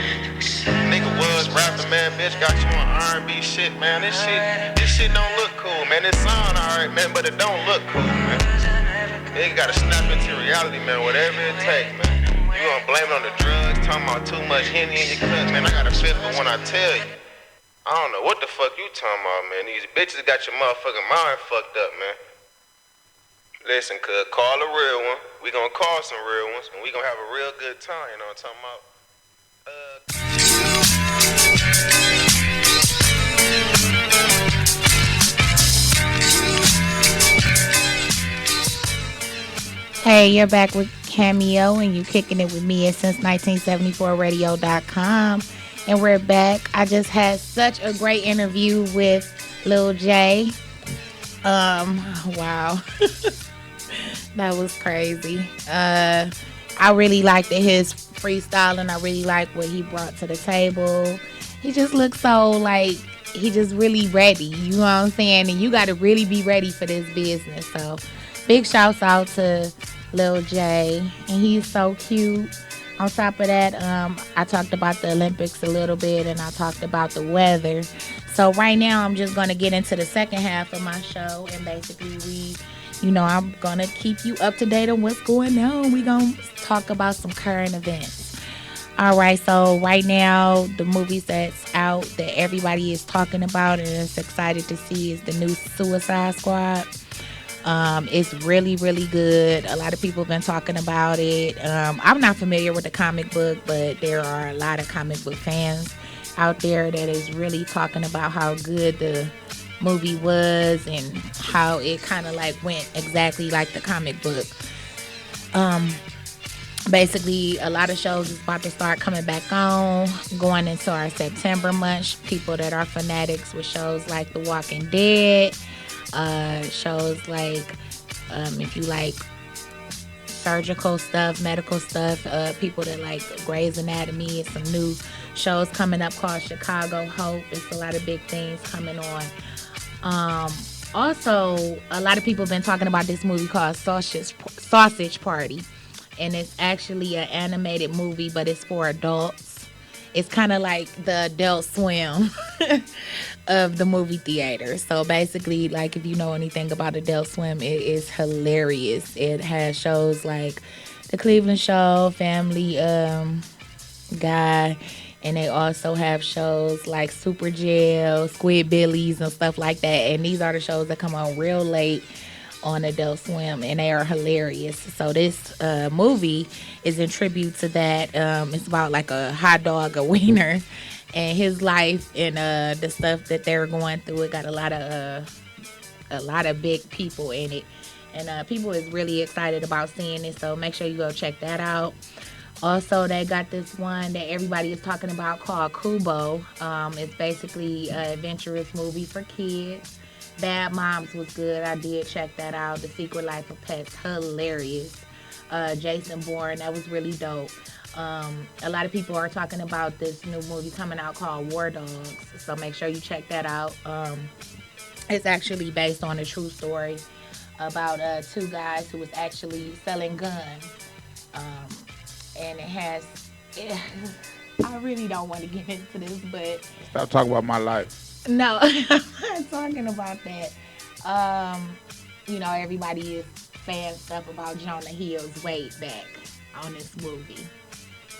Nigga was rapping, man. Bitch got you on R&B shit, man. This shit don't look cool, man. It sound alright, man, but it don't look cool, man. Nigga gotta snap into reality, man. Whatever it takes, man. You gonna blame it on the drugs, talking about too much Henny in your cut, man. I got a feel for when I tell you. I don't know what the fuck you talking about, man. These bitches got your motherfucking mind fucked up, man. Listen, cuz, call a real one. We gonna call some real ones, and we gonna have a real good time, you know what I'm talking about? Hey, you're back with Kameo, and you kicking it with me at since1974radio.com. And we're back. I just had such a great interview with Lil Jay. Wow. That was crazy. I really liked his freestyle, and I really liked what he brought to the table. He just looks so like he just really ready. You know what I'm saying? And you got to really be ready for this business. So big shouts out to Lil Jay, and he's so cute. On top of that, I talked about the Olympics a little bit, and I talked about the weather. So right now, I'm just going to get into the second half of my show, and basically I'm going to keep you up to date on what's going on. We're going to talk about some current events. All right, so right now, the movies that's out that everybody is talking about and is excited to see is the new Suicide Squad. It's really, really good. A lot of people have been talking about it. I'm not familiar with the comic book, but there are a lot of comic book fans out there that is really talking about how good the movie was and how it kind of like went exactly like the comic book. Basically, a lot of shows is about to start coming back on, going into our September month. People that are fanatics with shows like The Walking Dead, shows like if you like surgical stuff, medical stuff, people that like Grey's Anatomy, and some new shows coming up called Chicago Hope. It's a lot of big things coming on. Also, a lot of people have been talking about this movie called Sausage Party, and it's actually an animated movie, but it's for adults. It's kind of like the Adult Swim of the movie theater. So basically, like if you know anything about Adult Swim, it is hilarious. It has shows like The Cleveland Show, Family Guy, and they also have shows like Super Jail, Squidbillies, and stuff like that. And these are the shows that come on real late on Adult Swim, and they are hilarious. So this movie is in tribute to that. It's about like a hot dog, a wiener, and his life and the stuff that they're going through. It got a lot of big people in it, and people is really excited about seeing it. So make sure you go check that out. Also, they got this one that everybody is talking about called Kubo. It's basically an adventurous movie for kids. Bad Moms was good. I did check that out. The Secret Life of Pets, hilarious. Jason Bourne, that was really dope. A lot of people are talking about this new movie coming out called War Dogs, so make sure you check that out. It's actually based on a true story about two guys who was actually selling guns. And I really don't want to get into this, but Stop talking about my life. no, I'm not talking about that. Everybody is saying stuff about Jonah Hill's weight back on this movie.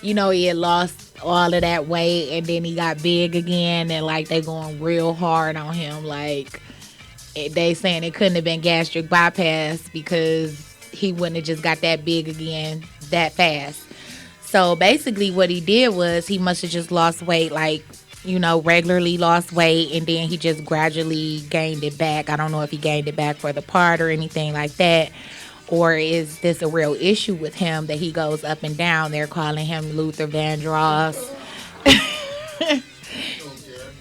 He had lost all of that weight, and then he got big again, and like they going real hard on him. Like they saying it couldn't have been gastric bypass because he wouldn't have just got that big again that fast. So basically what he did was he must have just lost weight, like, regularly lost weight, and then he just gradually gained it back. I don't know if he gained it back for the part or anything like that. Or is this a real issue with him that he goes up and down? They're calling him Luther Vandross.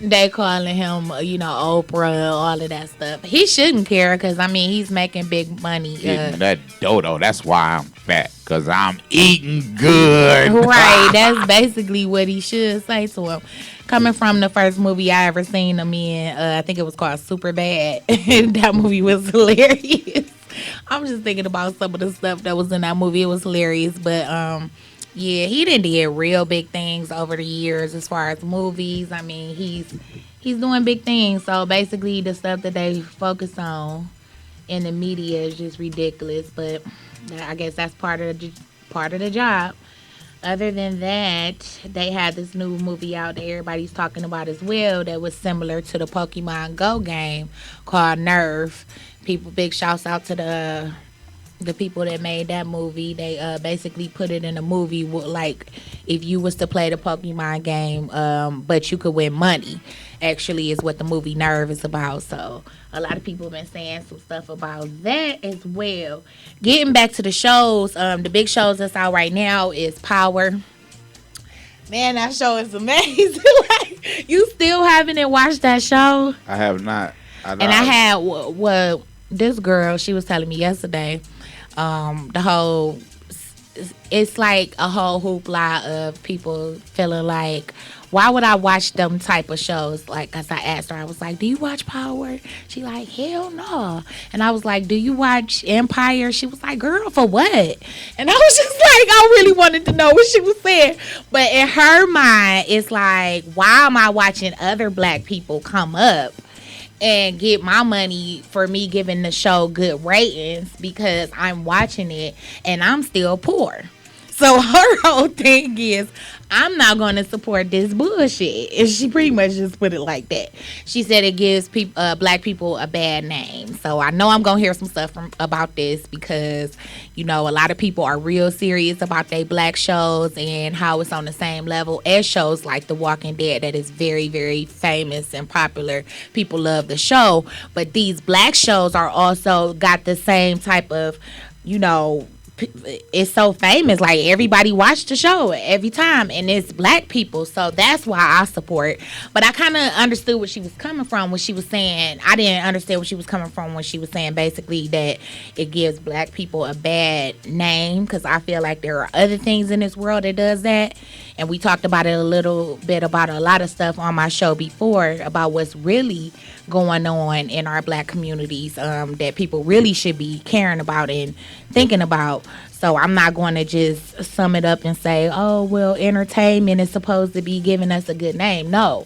They calling him, Oprah, all of that stuff. He shouldn't care because, I mean, he's making big money. Eating that dodo. That's why I'm fat, because I'm eating good. Right. That's basically what he should say to him. Coming from the first movie I ever seen him in, I think it was called Super Bad. That movie was hilarious. I'm just thinking about some of the stuff that was in that movie. It was hilarious. But, yeah, he did real big things over the years as far as movies. I mean, he's doing big things. So basically, the stuff that they focus on in the media is just ridiculous. But I guess that's part of the job. Other than that, they had this new movie out that everybody's talking about as well that was similar to the Pokemon Go game called Nerve. Big shouts out to the people that made that movie. They basically put it in a movie like if you was to play the Pokemon game, but you could win money. Actually, is what the movie Nerve is about. So a lot of people have been saying some stuff about that as well. Getting back to the shows, the big shows that's out right now is Power. Man, that show is amazing. Like, you still haven't watched that show? I have not. And I had what this girl, she was telling me yesterday. It's like a whole hoopla of people feeling like, why would I watch them type of shows? Like, cause I asked her, I was like, do you watch Power? She like, hell no. And I was like, do you watch Empire? She was like, girl, for what? And I was just like, I really wanted to know what she was saying. But in her mind, it's like, why am I watching other black people come up and get my money for me giving the show good ratings because I'm watching it and I'm still poor? So her whole thing is, I'm not going to support this bullshit. And she pretty much just put it like that. She said it gives black people a bad name. So I know I'm going to hear some stuff about this because, a lot of people are real serious about their black shows and how it's on the same level as shows like The Walking Dead that is very, very famous and popular. People love the show. But these black shows are also got the same type of, it's so famous, like everybody watched the show every time, and it's black people, so that's why I support. But I kind of understood what she was coming from when she was saying, I didn't understand what she was coming from when she was saying basically that it gives black people a bad name, because I feel like there are other things in this world that does that, and we talked about it a little bit about a lot of stuff on my show before about what's really going on in our black communities, that people really should be caring about and thinking about. So I'm not going to just sum it up and say, oh, well, entertainment is supposed to be giving us a good name. No,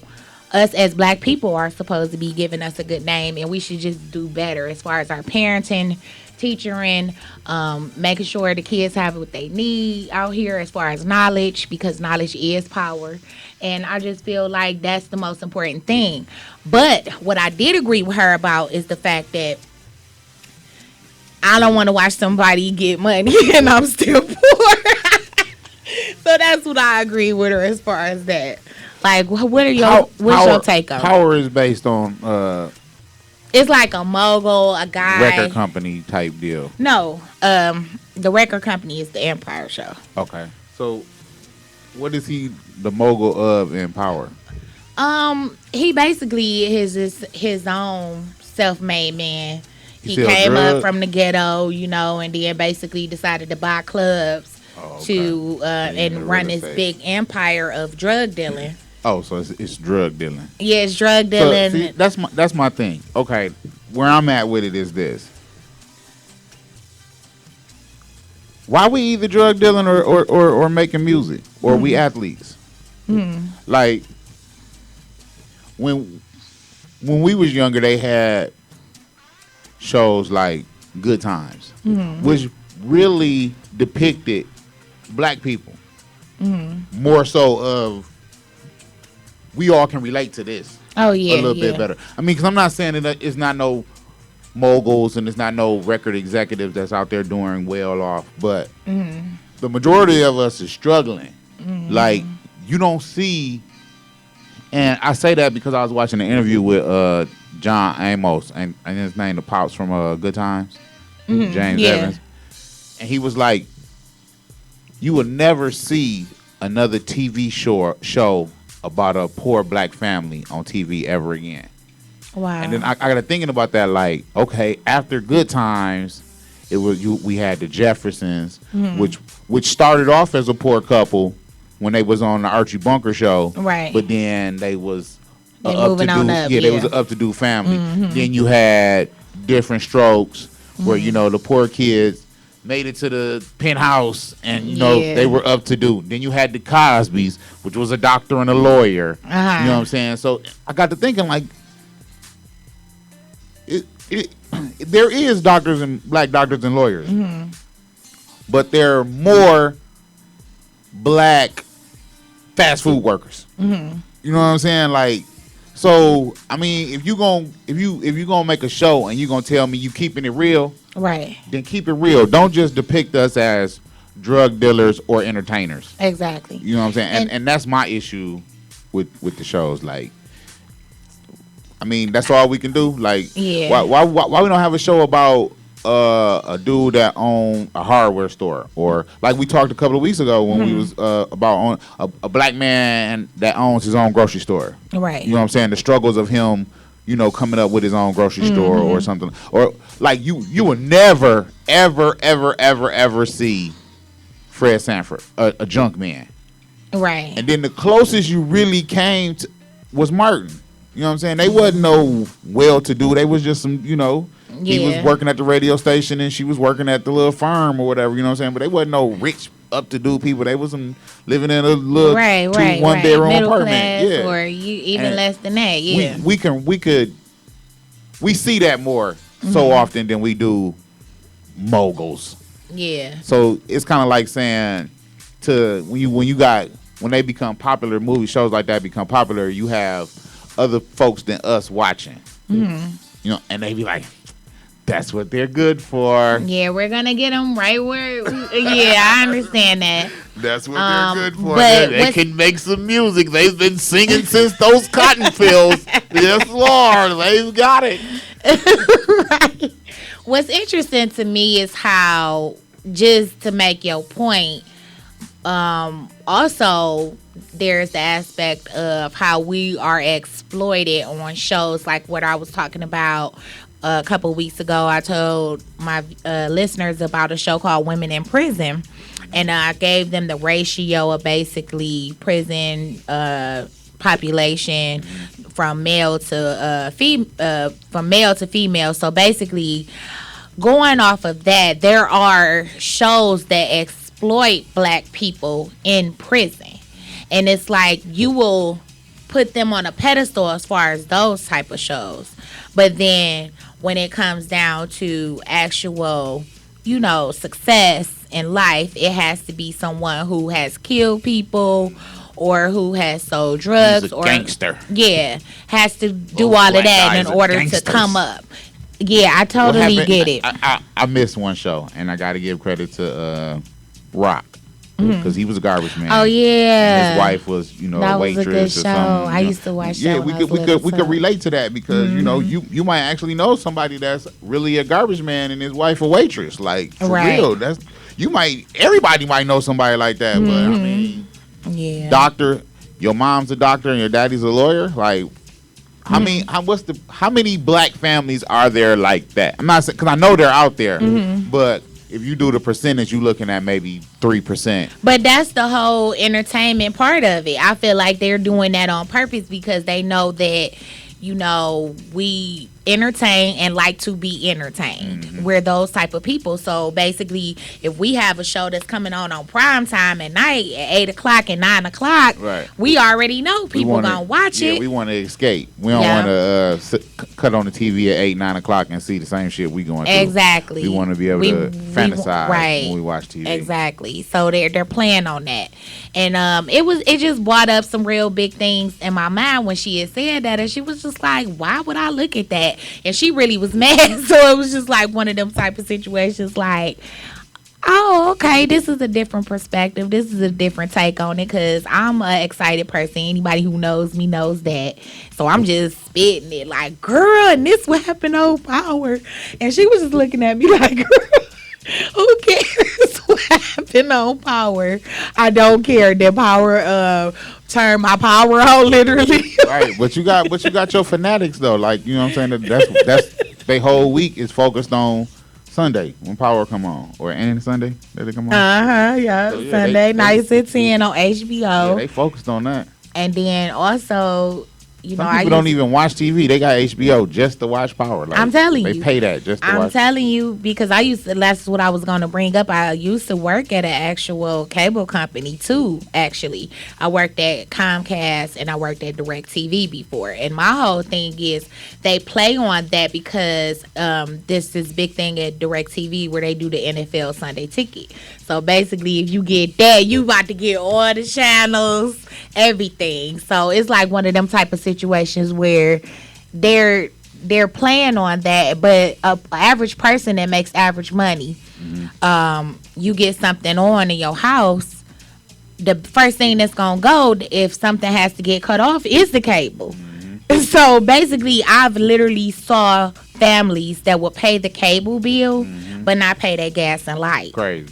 us as black people are supposed to be giving us a good name, and we should just do better as far as our parenting, teaching, making sure the kids have what they need out here as far as knowledge, because knowledge is power. And I just feel like that's the most important thing. But what I did agree with her about is the fact that I don't want to watch somebody get money and I'm still poor. So that's what I agree with her as far as that. Like, what's your take on it? Power is based on it's like a mogul, a guy, record company type deal. No, the record company is the Empire show. Okay, so what is he the mogul of in Power? He basically is his own self-made man. He came up from the ghetto, and then basically decided to buy clubs to and run this big empire of drug dealing. Oh, so it's drug dealing. Yeah, it's drug dealing. So, see, that's my thing. Okay, where I'm at with it is this. Why we either drug dealing or making music, or we athletes? Like when we was younger, they had shows like Good Times, which really depicted black people more so of we all can relate to this. Oh yeah, a little bit better. I mean, because I'm not saying that it's not no moguls and it's not no record executives that's out there doing well off, but the majority of us is struggling. Like, you don't see, and I say that because I was watching an interview with John Amos and his name, the Pops from Good Times, James Evans, and he was like, you will never see another TV show about a poor black family on TV ever again. Wow. And then I got to thinking about that, like, okay, after Good Times, we had the Jeffersons, which started off as a poor couple when they was on the Archie Bunker show, right? But then they was moving on up. They was an up-to-do family. Then you had Different Strokes, where the poor kids made it to the penthouse, and they were up to do. Then you had the Cosbys, which was a doctor and a lawyer. You know what I'm saying? So I got to thinking, like, there is doctors and black doctors and lawyers, but there are more black fast food workers. You know what I'm saying? Like, so I mean, if you gonna make a show and you gonna tell me you keeping it real, right? Then keep it real. Don't just depict us as drug dealers or entertainers. Exactly. You know what I'm saying? And that's my issue with the shows. Like, I mean, that's all we can do. Like, why we don't have a show about a dude that owned a hardware store, or like we talked a couple of weeks ago when we was about a black man that owns his own grocery store. Right. You know what I'm saying? The struggles of him, coming up with his own grocery store or something. Or like you will never, ever see Fred Sanford, a junk man. Right. And then the closest you really came to was Martin. You know what I'm saying? They wasn't no well-to-do. They was just some, he was working at the radio station and she was working at the little farm or whatever, you know what I'm saying? But they wasn't no rich, up-to-do people. They was some living in a little one-bedroom apartment. Class, or even less than that, We see that more so often than we do moguls. Yeah. So it's kind of like saying when they become popular, movie shows like that become popular, you have other folks than us watching, and they be like, that's what they're good for. Yeah, we're gonna get them right where. I understand that. That's what they're good for. They can make some music. They've been singing since those cotton fields. Yes, Lord, they've got it. Right. What's interesting to me is how, just to make your point, also there's the aspect of how we are exploited on shows like what I was talking about a couple weeks ago. I told my listeners about a show called Women in Prison, and I gave them the ratio of basically prison population from male to female. So basically, going off of that, there are shows that exploit black people in prison. And it's like you will put them on a pedestal as far as those type of shows. But then when it comes down to actual, success in life, it has to be someone who has killed people or who has sold drugs. He's a or gangster. Yeah, has to do all of that in order to come up. Yeah, I totally get it. I missed one show, and I got to give credit to Rock. Because he was a garbage man. Oh yeah, and his wife was, that a waitress was a good or show. something. I used to watch. Yeah, we could relate to that because you might actually know somebody that's really a garbage man and his wife a waitress. Like for real, everybody might know somebody like that. But I mean, doctor, your mom's a doctor and your daddy's a lawyer. Like, how many black families are there like that? I'm not saying, because I know they're out there, but if you do the percentage, you're looking at maybe 3%. But that's the whole entertainment part of it. I feel like they're doing that on purpose because they know that, we entertain and like to be entertained. We're those type of people. So basically, if we have a show that's coming on prime time at night at 8 o'clock and 9 o'clock, we already know people gonna watch it. We want to escape. We don't want to cut on the TV at 8, 9 o'clock and see the same shit we going through. Exactly. We want to be able to fantasize when we watch TV. Exactly. So they're playing on that, and it just brought up some real big things in my mind when she had said that, and she was just like, "Why would I look at that?" And she really was mad. So it was just like one of them type of situations like, oh, okay, this is a different perspective. This is a different take on it because I'm an excited person. Anybody who knows me knows that. So I'm just spitting it like, girl, and this what happened on Power. And she was just looking at me like, girl, who cares what happened on Power? I don't care that Power turn my power on, literally. Right, but you got your fanatics though. Like, you know what I'm saying? That's their whole week is focused on Sunday when power come on, or any Sunday that it come on. Yeah. So, yeah, Sunday nights at 10 on HBO. Yeah, they focused on that. And then also, you know, Some people don't even watch TV. They got HBO just to watch Power. Like, I'm telling you. They pay that just to watch. I'm telling you, because that's what I was going to bring up. I used to work at an actual cable company too, actually. I worked at Comcast and I worked at DirecTV before. And my whole thing is they play on that because this big thing at DirecTV where they do the NFL Sunday Ticket. So basically, if you get that, you about to get all the channels, everything. So it's like one of them type of situations where they're playing on that, but a average person that makes average money, you get something on in your house, the first thing that's gonna go if something has to get cut off is the cable. So basically, I've literally saw families that will pay the cable bill but not pay their gas and light. Crazy.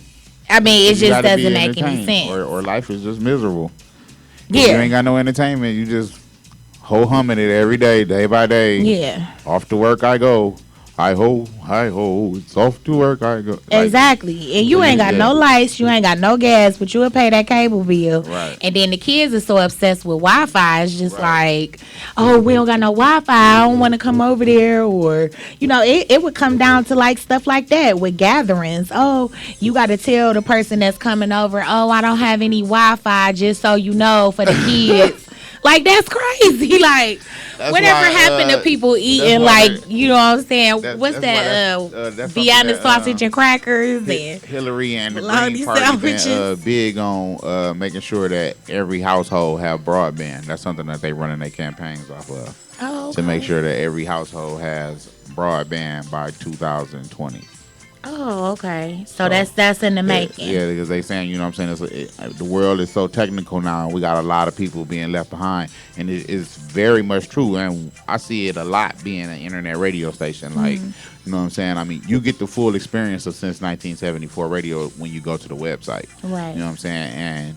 I mean, it You just gotta be doesn't make any entertained, sense. or life is just miserable. Yeah. If you ain't got no entertainment, you just ho humming it every day, day by day. Yeah. Off to work I go. Hi ho, it's off to work I go. Like, Exactly. And you ain't got no lights, you ain't got no gas, but you will pay that cable bill. Right. And then the kids are so obsessed with Wi-Fi. It's just like, oh, we don't got no Wi-Fi. I don't want to come over there. Or, you know, it would come down to like stuff like that with gatherings. Oh, you got to tell the person that's coming over, oh, I don't have any Wi-Fi, just so you know, for the kids. Like, that's crazy. Like, That's whatever why, happened to people eating, why like, you know what I'm saying? What's that's something Vienna that, sausage and crackers and Hillary and the bologna Green Party been sandwiches. big on making sure that every household have broadband. That's something that they running their campaigns off of, to make sure that every household has broadband by 2020. Oh, okay. So that's in the making. Yeah, because they saying, you know what I'm saying, the world is so technical now, and we got a lot of people being left behind, and it is very much true. And I see it a lot being an internet radio station. Like, you know what I'm saying? I mean, you get the full experience of since 1974 radio when you go to the website. Right. You know what I'm saying? And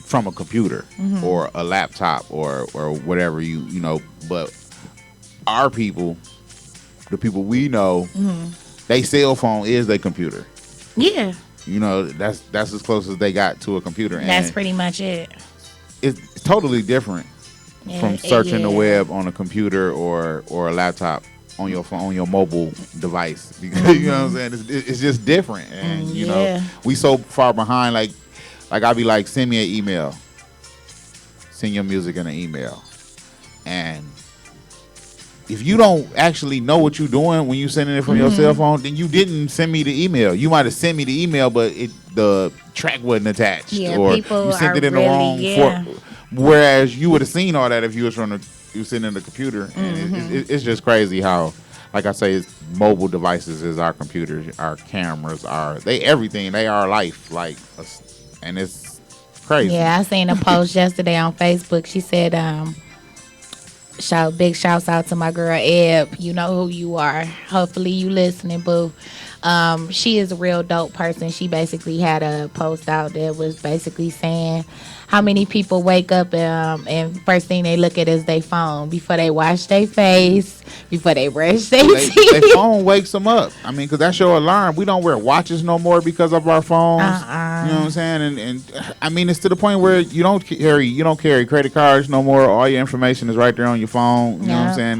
from a computer or a laptop or whatever, you know, but our people, the people we know, they cell phone is their computer. Yeah. You know, that's as close as they got to a computer. And That's pretty much it. It's totally different from searching the web on a computer or a laptop on your phone, on your mobile device. Because, you know what I'm saying? It's just different. And, you know, we so far behind. Like I'll be like, send me an email. Send your music in an email. And if you don't actually know what you're doing when you're sending it from your cell phone, then you didn't send me the email. You might have sent me the email, but the track wasn't attached, or you sent it in the wrong form. Whereas you would have seen all that if you was sitting in the computer. And it's just crazy how, like I say, it's mobile devices is our computers, our cameras, everything. They are life, and it's crazy. Yeah, I seen a post yesterday on Facebook. She said, big shouts out to my girl Eb. You know who you are. Hopefully you listening, boo. She is a real dope person. She basically had a post out that was basically saying how many people wake up and first thing they look at is their phone before they wash their face, before they brush their teeth. Their phone wakes them up. I mean, because that's your alarm. We don't wear watches no more because of our phones. You know what I'm saying? And I mean, it's to the point where you don't carry credit cards no more. All your information is right there on your phone. You know what I'm saying?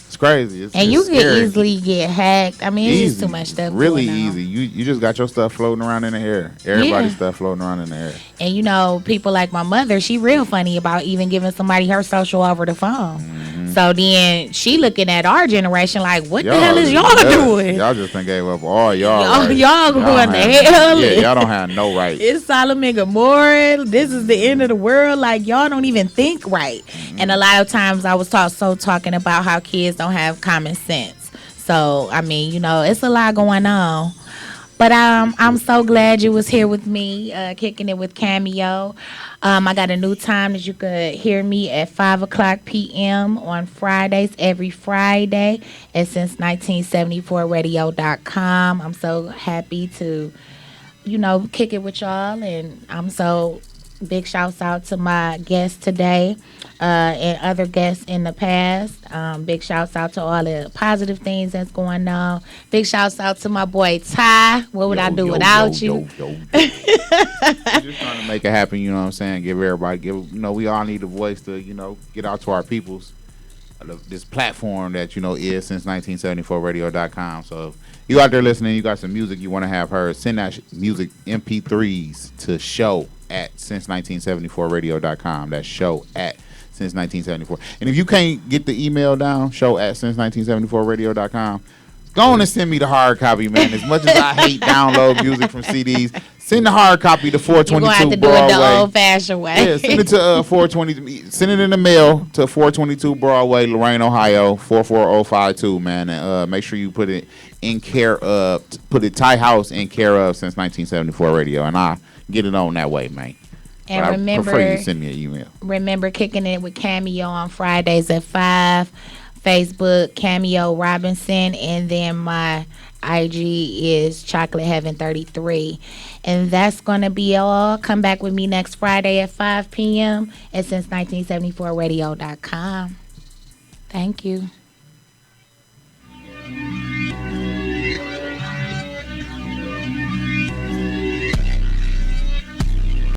It's crazy. And you can scary. easily get hacked. I mean, it's just too much stuff. Really going on. easy. You just got your stuff floating around in the air. Everybody's stuff floating around in the air. And you know, people like my mother, she real funny about even giving somebody her social over the phone. So then she looking at our generation like, what the hell is y'all doing? Y'all just done gave up all y'all. Y'all going to hell. Yeah, y'all don't have no right. It's Sodom and Gomorrah. This is the end of the world. Like, y'all don't even think right. And a lot of times I was talking about how kids don't have common sense. So, I mean, you know, it's a lot going on. But I'm so glad you was here with me, kicking it with Kameo. I got a new time that you could hear me at 5:00 p.m. on Fridays, every Friday at since1974radio.com. I'm so happy to, you know, kick it with y'all, and I'm so Big shouts out to my guests today and other guests in the past. Big shouts out to all the positive things that's going on. Big shouts out to my boy Ty. What would I do without you? We're just trying to make it happen, you know what I'm saying? We all need a voice to, get out to our peoples. This platform that, is since 1974radio.com. So if you out there listening, you got some music you want to have heard, send that music MP3s to show at since1974radio.com. That's show at since1974. And if you can't get the email down, show at since1974radio.com, go on and send me the hard copy, man. As much as I hate download music from CDs, send the hard copy to 422 You're gonna have to Broadway. do it the old-fashioned way. Yeah, send it to 420. Send it in the mail to 422 Broadway, Lorain, Ohio 44052, man. And make sure you put it in care of, put it Thai House in care of since 1974 radio, and I get it on that way, man. And but remember, I prefer you send me an email. Remember Kicking It with Kameo on Fridays at 5. Facebook, Kameo Robinson, and then my IG is Chocolate Heaven 33. And that's going to be all. Come back with me next Friday at 5 p.m. at since1974radio.com. Thank you.